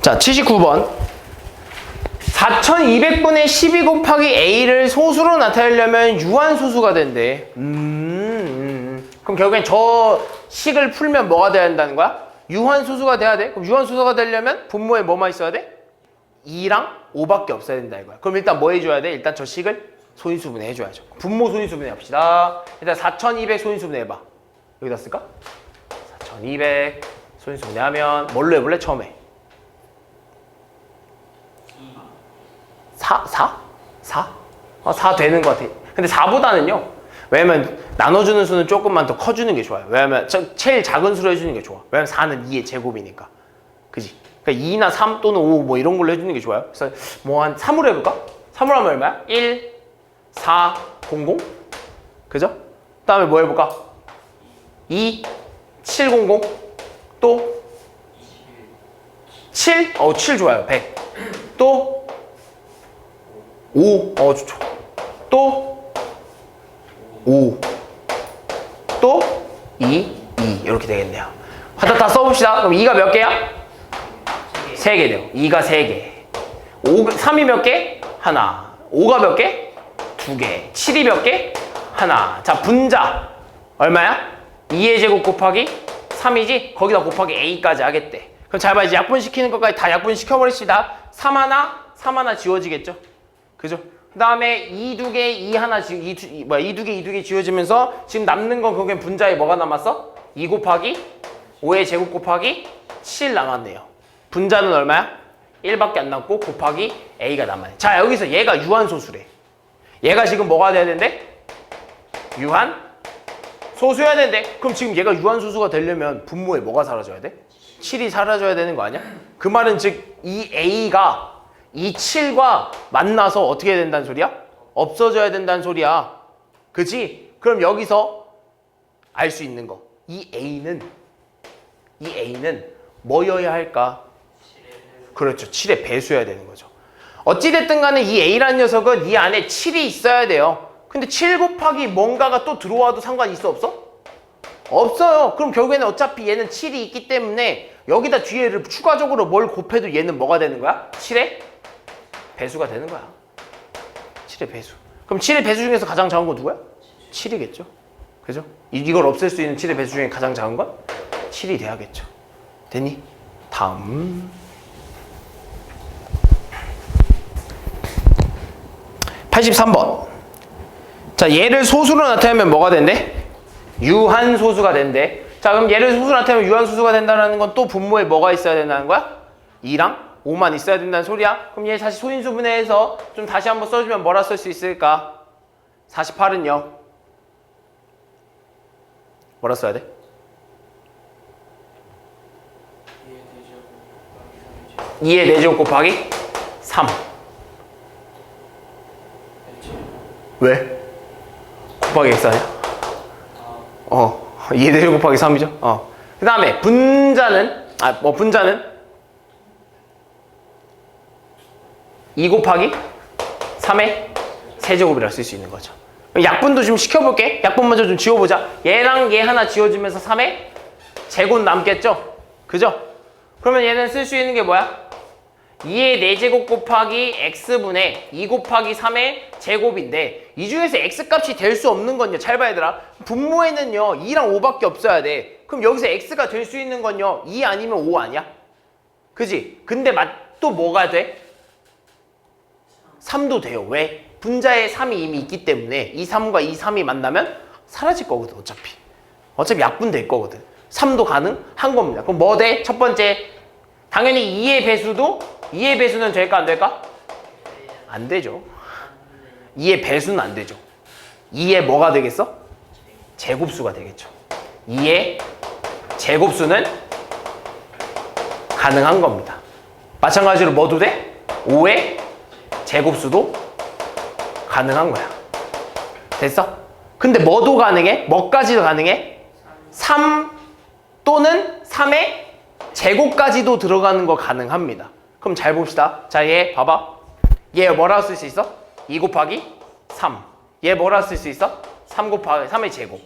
자, 79번. 4200분의 12 곱하기 a를 소수로 나타내려면 유한소수가 된대. 그럼 결국엔 저 식을 풀면 뭐가 돼야 된다는 거야? 유한소수가 돼야 돼. 그럼 유한소수가 되려면 분모에 뭐만 있어야 돼? 2랑 5밖에 없어야 된다 이거야. 그럼 일단 뭐 해줘야 돼? 일단 저 식을 소인수분해 해줘야죠. 분모 소인수분해 합시다. 일단 4200 소인수분해 해봐. 여기다 쓸까? 4200 소인수분해 하면 뭘로 해볼래? 처음에 4? 4 되는 것 같아. 근데 4보다는요. 왜냐면 나눠주는 수는 조금만 더 커주는 게 좋아요. 왜냐면 제일 작은 수로 해주는 게 좋아. 왜냐면 4는 2의 제곱이니까. 그지? 그러니까 2나 3 또는 5 뭐 이런 걸로 해주는 게 좋아요. 그래서 뭐 한 3으로 해볼까? 3으로 하면 얼마야? 1, 4, 00? 그죠? 그 다음에 뭐 해볼까? 2, 7, 00? 또? 7? 7 좋아요. 100. 또? 5. 좋죠. 또? 5. 또? 2, 이렇게 되겠네요. 하나 다 써봅시다. 그럼 2가 몇 개야? 3개 돼요. 2가 3개. 3이 몇 개? 하나. 5가 몇 개? 2개. 7이 몇 개? 하나. 자, 분자. 얼마야? 2의 제곱 곱하기 3이지? 거기다 곱하기 a까지 하겠대. 그럼 잘 봐. 이제 약분시키는 것까지 다 약분시켜버립시다. 3 하나 지워지겠죠? 그죠? 그 다음에 2, 2개, 2 하나, 2, 2개 지워지면서 지금 남는 건 그게 분자에 뭐가 남았어? 2 곱하기 5의 제곱 곱하기 7 남았네요. 분자는 얼마야? 1밖에 안 남고 곱하기 a가 남아요. 자, 여기서 얘가 유한소수래. 얘가 지금 뭐가 돼야 된대? 유한소수여야 된대. 그럼 지금 얘가 유한소수가 되려면 분모에 뭐가 사라져야 돼? 7이 사라져야 되는 거 아니야? 그 말은 즉 이 a가 이 7과 만나서 어떻게 해야 된다는 소리야? 없어져야 된다는 소리야. 그치? 그럼 여기서 알 수 있는 거. 이 A는 뭐여야 할까? 그렇죠. 7의 배수여야 되는 거죠. 어찌됐든 간에 이 A라는 녀석은 이 안에 7이 있어야 돼요. 근데 7 곱하기 뭔가가 또 들어와도 상관이 있어 없어? 없어요. 그럼 결국에는 어차피 얘는 7이 있기 때문에 여기다 뒤에를 추가적으로 뭘 곱해도 얘는 뭐가 되는 거야? 7의 배수가 되는 거야. 7의 배수. 그럼 7의 배수 중에서 가장 작은 건 누구야? 7이겠죠. 그죠? 이걸 없앨 수 있는 7의 배수 중에 가장 작은 건 7이 돼야겠죠. 됐니? 다음. 83번. 자, 얘를 소수로 나타내면 뭐가 된대? 유한소수가 된대. 자, 그럼 얘를 소수로 나타내면 유한소수가 된다는 건 또 분모에 뭐가 있어야 된다는 거야? 2랑 5만 있어야 된다는 소리야. 그럼 얘 다시 소인수분해해서 좀 다시 한번 써주면 뭐라 쓸 수 있을까? 48은요. 뭐라 써야 돼? 2의 4제곱 곱하기 3. 왜? 곱하기 x 아니야? 2의 4제곱 곱하기 3이죠? 그 다음에 분자는 분자는 2 곱하기 3의 세제곱이라고 쓸 수 있는 거죠. 약분도 좀 시켜볼게. 약분 먼저 좀 지워보자. 얘랑 얘 하나 지워주면서 3의 제곱 남겠죠? 그죠? 그러면 얘는 쓸 수 있는 게 뭐야? 2의 4제곱 곱하기 x분의 2 곱하기 3의 제곱인데 이 중에서 x값이 될 수 없는 건요. 잘 봐야 얘들아. 분모에는요 2랑 5밖에 없어야 돼. 그럼 여기서 x가 될 수 있는 건요 2 아니면 5 아니야? 그지? 근데 또 뭐가 돼? 3도 돼요. 왜? 분자에 3이 이미 있기 때문에 이 3과 이 3이 만나면 사라질 거거든. 어차피 약분될 거거든. 3도 가능한 겁니다. 그럼 뭐 돼? 첫 번째 당연히 2의 배수는 될까 안 될까? 안 되죠. 2의 배수는 안 되죠. 2의 뭐가 되겠어? 제곱수가 되겠죠. 2의 제곱수는 가능한 겁니다. 마찬가지로 뭐도 돼? 5의 제곱수도 가능한 거야. 됐어? 근데 뭐도 가능해? 뭐까지도 가능해? 3 또는 3의 제곱까지도 들어가는 거 가능합니다. 그럼 잘 봅시다. 자, 얘 봐봐. 얘 뭐라고 쓸 수 있어? 2 곱하기 3. 얘 뭐라고 쓸 수 있어? 3 곱하기 3의 제곱.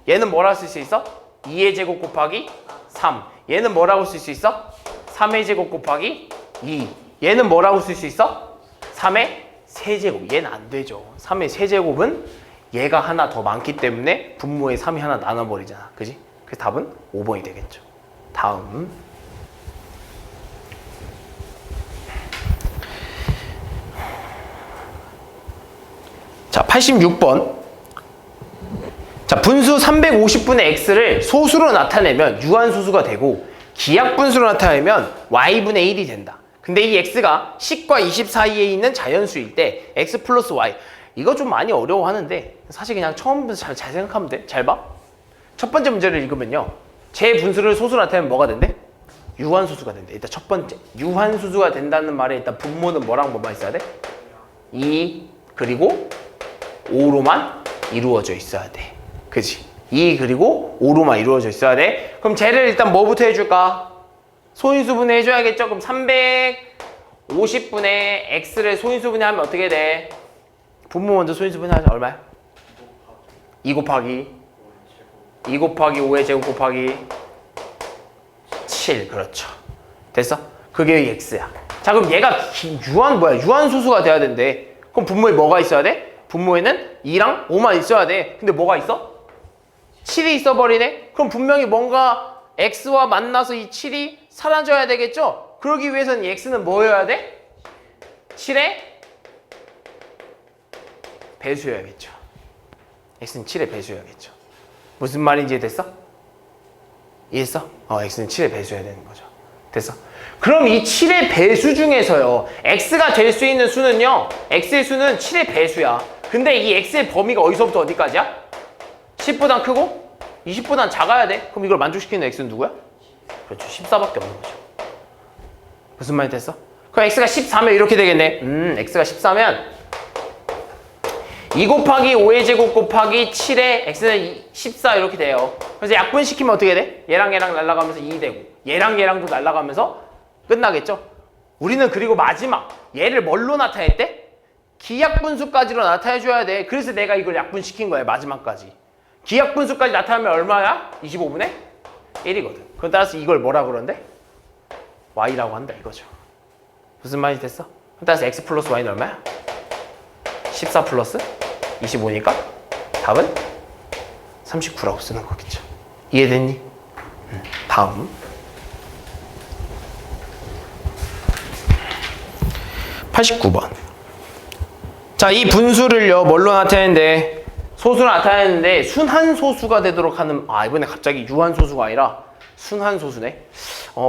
얘는 뭐라고 쓸 수 있어? 2의 제곱 곱하기 3. 얘는 뭐라고 쓸 수 있어? 3의 제곱 곱하기 2. 얘는 뭐라고 쓸 수 있어? 3의 세제곱. 얘는 안 되죠. 3의 세제곱은 얘가 하나 더 많기 때문에 분모에 3이 하나 나눠버리잖아. 그지? 그래서 답은 5번이 되겠죠. 다음. 자, 86번. 자, 분수 350분의 x를 소수로 나타내면 유한소수가 되고 기하분수로 나타내면 y분의 1이 된다. 근데 이 x가 10과 20 사이에 있는 자연수일 때 x 플러스 y. 이거 좀 많이 어려워하는데 사실 그냥 처음부터 잘 생각하면 돼. 잘 봐. 첫 번째 문제를 읽으면요. 제 분수를 소수로 나타내면 뭐가 된대? 유한소수가 된대. 일단 첫 번째. 유한소수가 된다는 말에 일단 분모는 뭐랑 뭐만 있어야 돼? 2 그리고 5로만 이루어져 있어야 돼. 그치? 2 그리고 5로만 이루어져 있어야 돼. 그럼 쟤를 일단 뭐부터 해줄까? 소인수분해 해줘야겠죠? 그럼 350분의 x를 소인수분해 하면 어떻게 돼? 분모 먼저 소인수분해 하자. 얼마야? 2 곱하기 5의 제곱 곱하기 7. 그렇죠. 됐어? 그게 x야. 자, 그럼 얘가 유한소수가 돼야 된대. 그럼 분모에 뭐가 있어야 돼? 분모에는 2랑 5만 있어야 돼. 근데 뭐가 있어? 7이 있어버리네? 그럼 분명히 뭔가 x와 만나서 이 7이 사라져야 되겠죠? 그러기 위해서는 이 x는 뭐여야 돼? 7의 배수여야겠죠. x는 7의 배수여야겠죠. 무슨 말인지 이해됐어? 이해했어? x는 7의 배수여야 되는 거죠. 됐어? 그럼 이 7의 배수 중에서요, x가 될 수 있는 수는요, x의 수는 7의 배수야. 근데 이 x의 범위가 어디서부터 어디까지야? 10보단 크고 20보단 작아야 돼. 그럼 이걸 만족시키는 x는 누구야? 그렇죠. 14밖에 없는 거죠. 무슨 말이 됐어? 그럼 x가 14면 이렇게 되겠네. x가 14면 2 곱하기 5의 제곱 곱하기 7의 x는 14 이렇게 돼요. 그래서 약분시키면 어떻게 돼? 얘랑 얘랑 날아가면서 2 되고 얘랑 얘랑도 날아가면서 끝나겠죠? 우리는 그리고 마지막 얘를 뭘로 나타냈대? 기약분수까지로 나타내줘야 돼. 그래서 내가 이걸 약분시킨 거야. 마지막까지. 기약분수까지 나타나면 얼마야? 25분의 1이거든. 그럼 따라서 이걸 뭐라 그러는데? y라고 한다 이거죠. 무슨 말이 됐어? 그럼 따라서 x 플러스 y는 얼마야? 14 플러스 25니까 답은 39라고 쓰는 거겠죠. 이해됐니? 다음 89번. 자, 이 분수를요 뭘로 나타내는데 소수로 나타내는데 순한소수가 되도록 하는, 이번에 갑자기 유한소수가 아니라 순한소수네.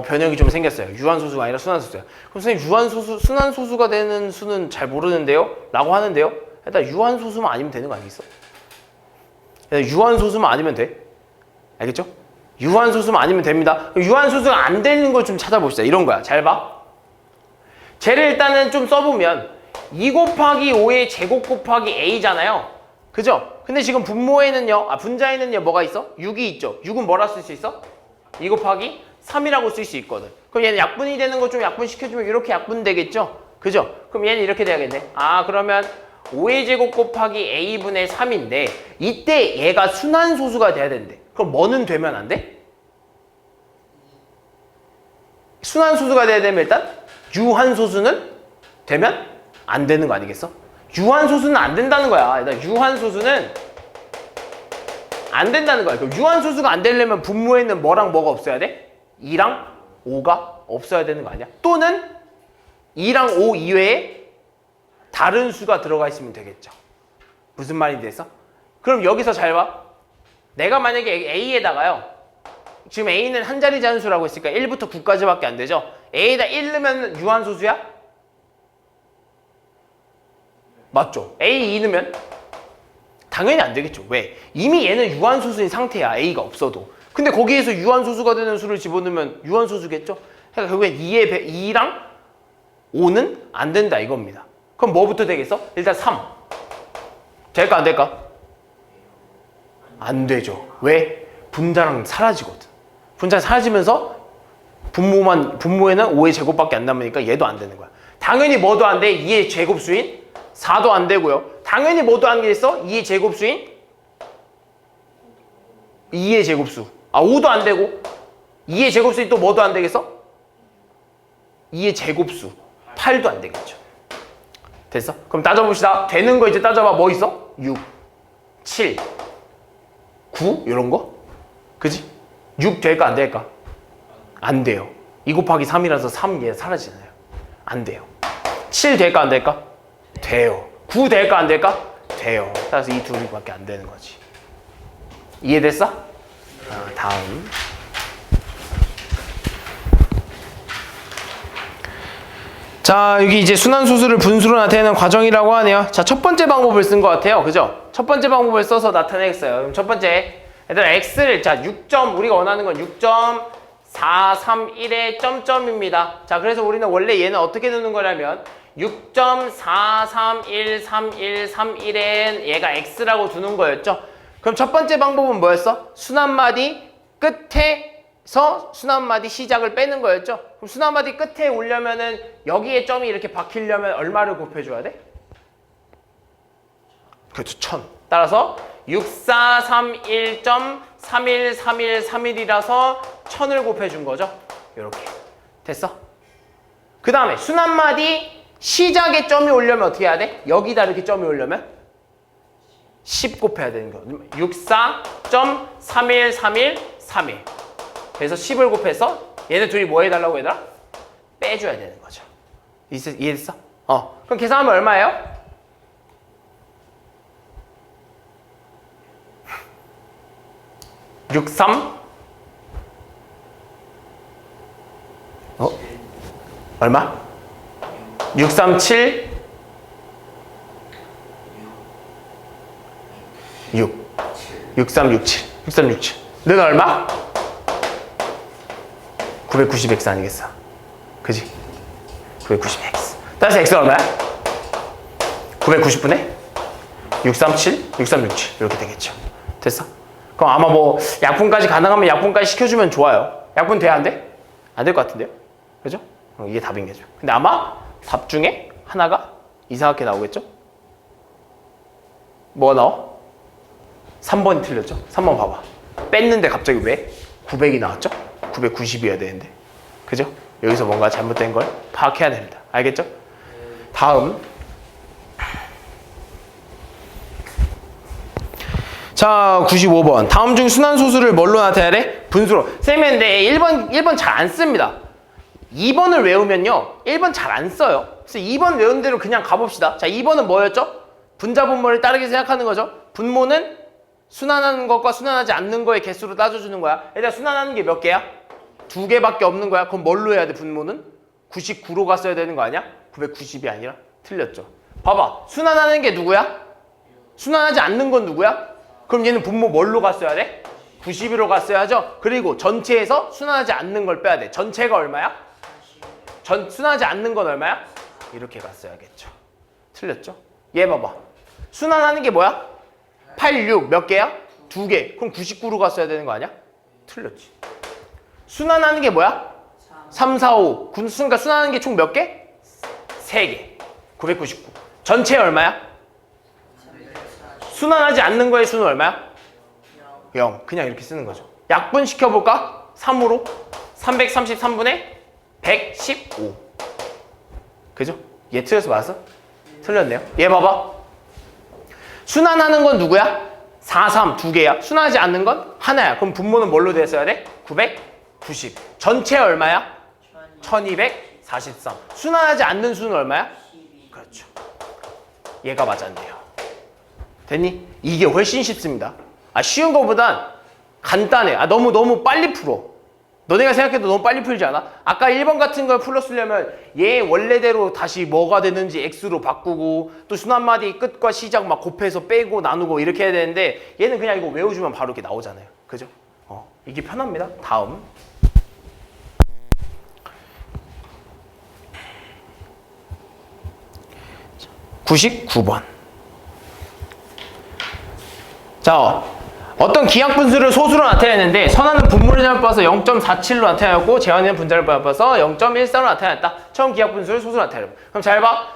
변형이 좀 생겼어요. 유한소수가 아니라 순한소수야. 그럼 선생님 순한소수가 되는 수는 잘 모르는데요? 라고 하는데요. 일단 유한소수만 아니면 되는 거 아니겠어? 유한소수만 아니면 돼. 알겠죠? 유한소수만 아니면 됩니다. 유한소수가 안 되는 걸 좀 찾아봅시다. 이런 거야. 잘 봐. 쟤를 일단은 좀 써보면 2 곱하기 5의 제곱 곱하기 a잖아요. 그죠? 근데 지금 분모에는요, 분자에는요 뭐가 있어? 6이 있죠. 6은 뭐라 쓸 수 있어? 2 곱하기 3이라고 쓸 수 있거든. 그럼 얘는 약분이 되는 거 좀 약분시켜주면 이렇게 약분되겠죠? 그죠? 그럼 얘는 이렇게 돼야겠네. 아, 그러면 5의 제곱 곱하기 a분의 3인데 이때 얘가 순환소수가 돼야 된대. 그럼 뭐는 되면 안 돼? 순환소수가 돼야 되면 일단 유한소수는 되면 안 되는 거 아니겠어? 유한소수는 안 된다는 거야. 일단 유한소수는 안 된다는 거야. 그럼 유한소수가 안 되려면 분모에는 뭐랑 뭐가 없어야 돼? 2랑 5가 없어야 되는 거 아니야? 또는 2랑 5 이외에 다른 수가 들어가 있으면 되겠죠. 무슨 말인지 됐어? 그럼 여기서 잘 봐. 내가 만약에 A에다가요. 지금 A는 한 자리 잔수라고 했으니까 1부터 9까지밖에 안 되죠. A에다 1 넣으면 유한소수야? 맞죠? A 2 넣으면 당연히 안 되겠죠. 왜? 이미 얘는 유한소수인 상태야. A가 없어도. 근데 거기에서 유한소수가 되는 수를 집어넣으면 유한소수겠죠? 그러니까 결국엔 2랑 5는 안 된다 이겁니다. 그럼 뭐부터 되겠어? 일단 3. 될까 안 될까? 안 되죠. 왜? 분자랑 사라지거든. 분자 사라지면서 분모에는 5의 제곱밖에 안 남으니까 얘도 안 되는 거야. 당연히 뭐도 안 돼? 2의 제곱수인 4도 안 되고요. 당연히 뭐도 안 되겠어? 2의 제곱수인 2의 제곱수. 아, 5도 안 되고 2의 제곱수인 또 뭐도 안 되겠어? 2의 제곱수. 8도 안 되겠죠. 됐어? 그럼 따져봅시다. 되는 거 이제 따져봐. 뭐 있어? 6, 7, 9 이런 거? 그지? 6 될까 안 될까? 안 돼요. 2 곱하기 3이라서 3 얘 사라지잖아요. 안 돼요. 7 될까 안 될까? 돼요. 9 될까 안 될까? 돼요. 따라서 이 둘이밖에 안 되는 거지. 이해됐어? 다음. 자, 여기 이제 순환소수를 분수로 나타내는 과정이라고 하네요. 자, 첫 번째 방법을 쓴 것 같아요. 그죠? 첫 번째 방법을 써서 나타내겠어요. 그럼 첫 번째, 얘들아, x를, 자, 6점, 우리가 원하는 건 6.431의 점점입니다. 자, 그래서 우리는 원래 얘는 어떻게 넣는 거냐면 6.4313131엔 얘가 x라고 두는 거였죠. 그럼 첫 번째 방법은 뭐였어? 순환마디 끝에서 순환마디 시작을 빼는 거였죠. 그럼 순환마디 끝에 오려면은 여기에 점이 이렇게 박히려면 얼마를 곱해줘야 돼? 그렇죠. 1000. 따라서 6431.313131이라서 1000을 곱해준 거죠. 이렇게. 됐어? 그 다음에 순환마디 시작에 점이 오려면 어떻게 해야 돼? 여기다 이렇게 점이 오려면 10 곱해야 되는 거. 64.313131. 그래서 10을 곱해서 얘네 둘이 뭐 해달라고 얘들아? 빼줘야 되는 거죠. 이해됐어? 그럼 계산하면 얼마예요? 63 얼마? 637 6 6367 6367 너는 얼마? 990x 아니겠어? 그지? 990x 따라서 x가 얼마야? 990분의 637 6367 이렇게 되겠죠. 됐어? 그럼 아마 뭐 약분까지 가능하면 약분까지 시켜주면 좋아요. 약분 돼야 안 돼? 안 될 것 같은데요? 그죠? 이게 답인 거죠. 근데 아마 답 중에 하나가 이상하게 나오겠죠? 뭐가 나와? 3번이 틀렸죠? 3번 봐봐. 뺐는데 갑자기 왜? 900이 나왔죠? 990이어야 되는데. 그죠? 여기서 뭔가 잘못된 걸 파악해야 됩니다. 알겠죠? 다음. 자, 95번. 다음 중 순환소수를 뭘로 나타내야 돼? 분수로. 쌤은 근데 1번 잘 안 씁니다. 2번을 외우면요. 1번 잘 안 써요. 그래서 2번 외운 대로 그냥 가봅시다. 자, 2번은 뭐였죠? 분자 분모를 따르게 생각하는 거죠. 분모는 순환하는 것과 순환하지 않는 거의 개수로 따져주는 거야. 일단 순환하는 게 몇 개야? 2개밖에 없는 거야. 그럼 뭘로 해야 돼, 분모는? 99로 갔어야 되는 거 아니야? 990이 아니라? 틀렸죠. 봐봐. 순환하는 게 누구야? 순환하지 않는 건 누구야? 그럼 얘는 분모 뭘로 갔어야 돼? 92로 갔어야죠. 그리고 전체에서 순환하지 않는 걸 빼야 돼. 전체가 얼마야? 순환하지 않는 건 얼마야? 이렇게 갔어야겠죠. 틀렸죠? 얘 봐봐. 순환하는 게 뭐야? 86 몇 개야? 2개. 그럼 99로 갔어야 되는 거 아니야? 틀렸지. 순환하는 게 뭐야? 3, 4, 5. 그러니까 순환하는 게 총 몇 개? 3개. 999. 전체 얼마야? 순환하지 않는 거의 수는 얼마야? 0. 그냥 이렇게 쓰는 거죠. 약분 시켜볼까? 3으로 333분의 115. 그죠? 얘 틀려서 맞았어? 틀렸네요. 얘 봐봐. 순환하는 건 누구야? 4, 3 두 개야. 순환하지 않는 건 하나야. 그럼 분모는 뭘로 됐어야 돼? 990. 전체 얼마야? 1243. 순환하지 않는 수는 얼마야? 12. 그렇죠. 얘가 맞았네요. 됐니? 이게 훨씬 쉽습니다. 쉬운 거보단 간단해. 너무 빨리 풀어. 너네가 생각해도 너무 빨리 풀지 않아? 아까 1번 같은 걸 풀었으려면 얘 원래대로 다시 뭐가 되는지 x로 바꾸고 또 순환마디 끝과 시작 막 곱해서 빼고 나누고 이렇게 해야 되는데 얘는 그냥 이거 외워주면 바로 이렇게 나오잖아요. 그죠? 이게 편합니다. 다음. (99번) 자, 어떤 기하분수를 소수로 나타내는데 선하는 분모를 잘못 봐서 0.47로 나타내었고 재환이는 분자를 봐서 0.14로 나타냈다. 처음 기하분수를 소수로 나타내고. 그럼 잘 봐.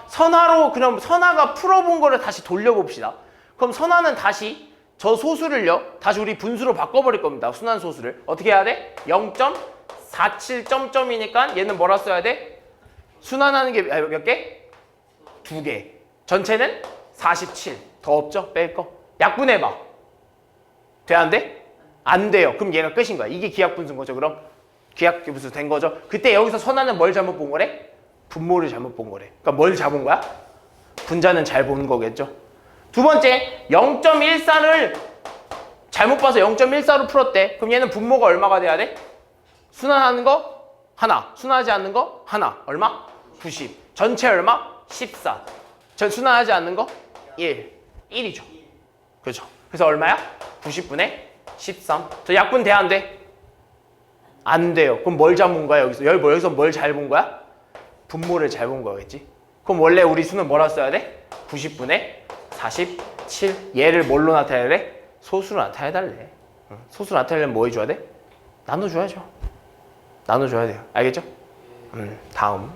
그럼 선하가 풀어본 거를 다시 돌려봅시다. 그럼 선하는 다시 저 소수를요. 다시 우리 분수로 바꿔버릴 겁니다. 순환 소수를. 어떻게 해야 돼? 0.47 점점이니까 얘는 뭐라 써야 돼? 순환하는 게 몇 개? 2개. 전체는 47. 더 없죠? 뺄 거. 약분해봐. 돼, 안 돼? 안 돼요. 그럼 얘가 끝인 거야. 이게 기하분수인 거죠. 그럼 기하분수 된 거죠. 그때 여기서 선하는 뭘 잘못 본 거래? 분모를 잘못 본 거래. 그러니까 뭘 잡은 거야? 분자는 잘 보는 거겠죠. 두 번째, 0.14를 잘못 봐서 0.14로 풀었대. 그럼 얘는 분모가 얼마가 돼야 돼? 순환하는 거 하나, 순환하지 않는 거 하나. 얼마? 90. 전체 얼마? 14. 전 순환하지 않는 거 1. 1이죠. 그렇죠. 그래서 얼마야? 90분의 13. 저 약분 돼, 안 돼? 안 돼요. 그럼 뭘 잡은 거야, 여기서? 여기서 뭘 잘 본 거야? 분모를 잘 본 거겠지? 그럼 원래 우리 수는 뭐라 써야 돼? 90분의 47. 얘를 뭘로 나타내야 돼? 소수로 나타내달래. 소수로 나타내려면 뭐 해줘야 돼? 나눠줘야죠. 나눠줘야 돼요. 알겠죠? 다음.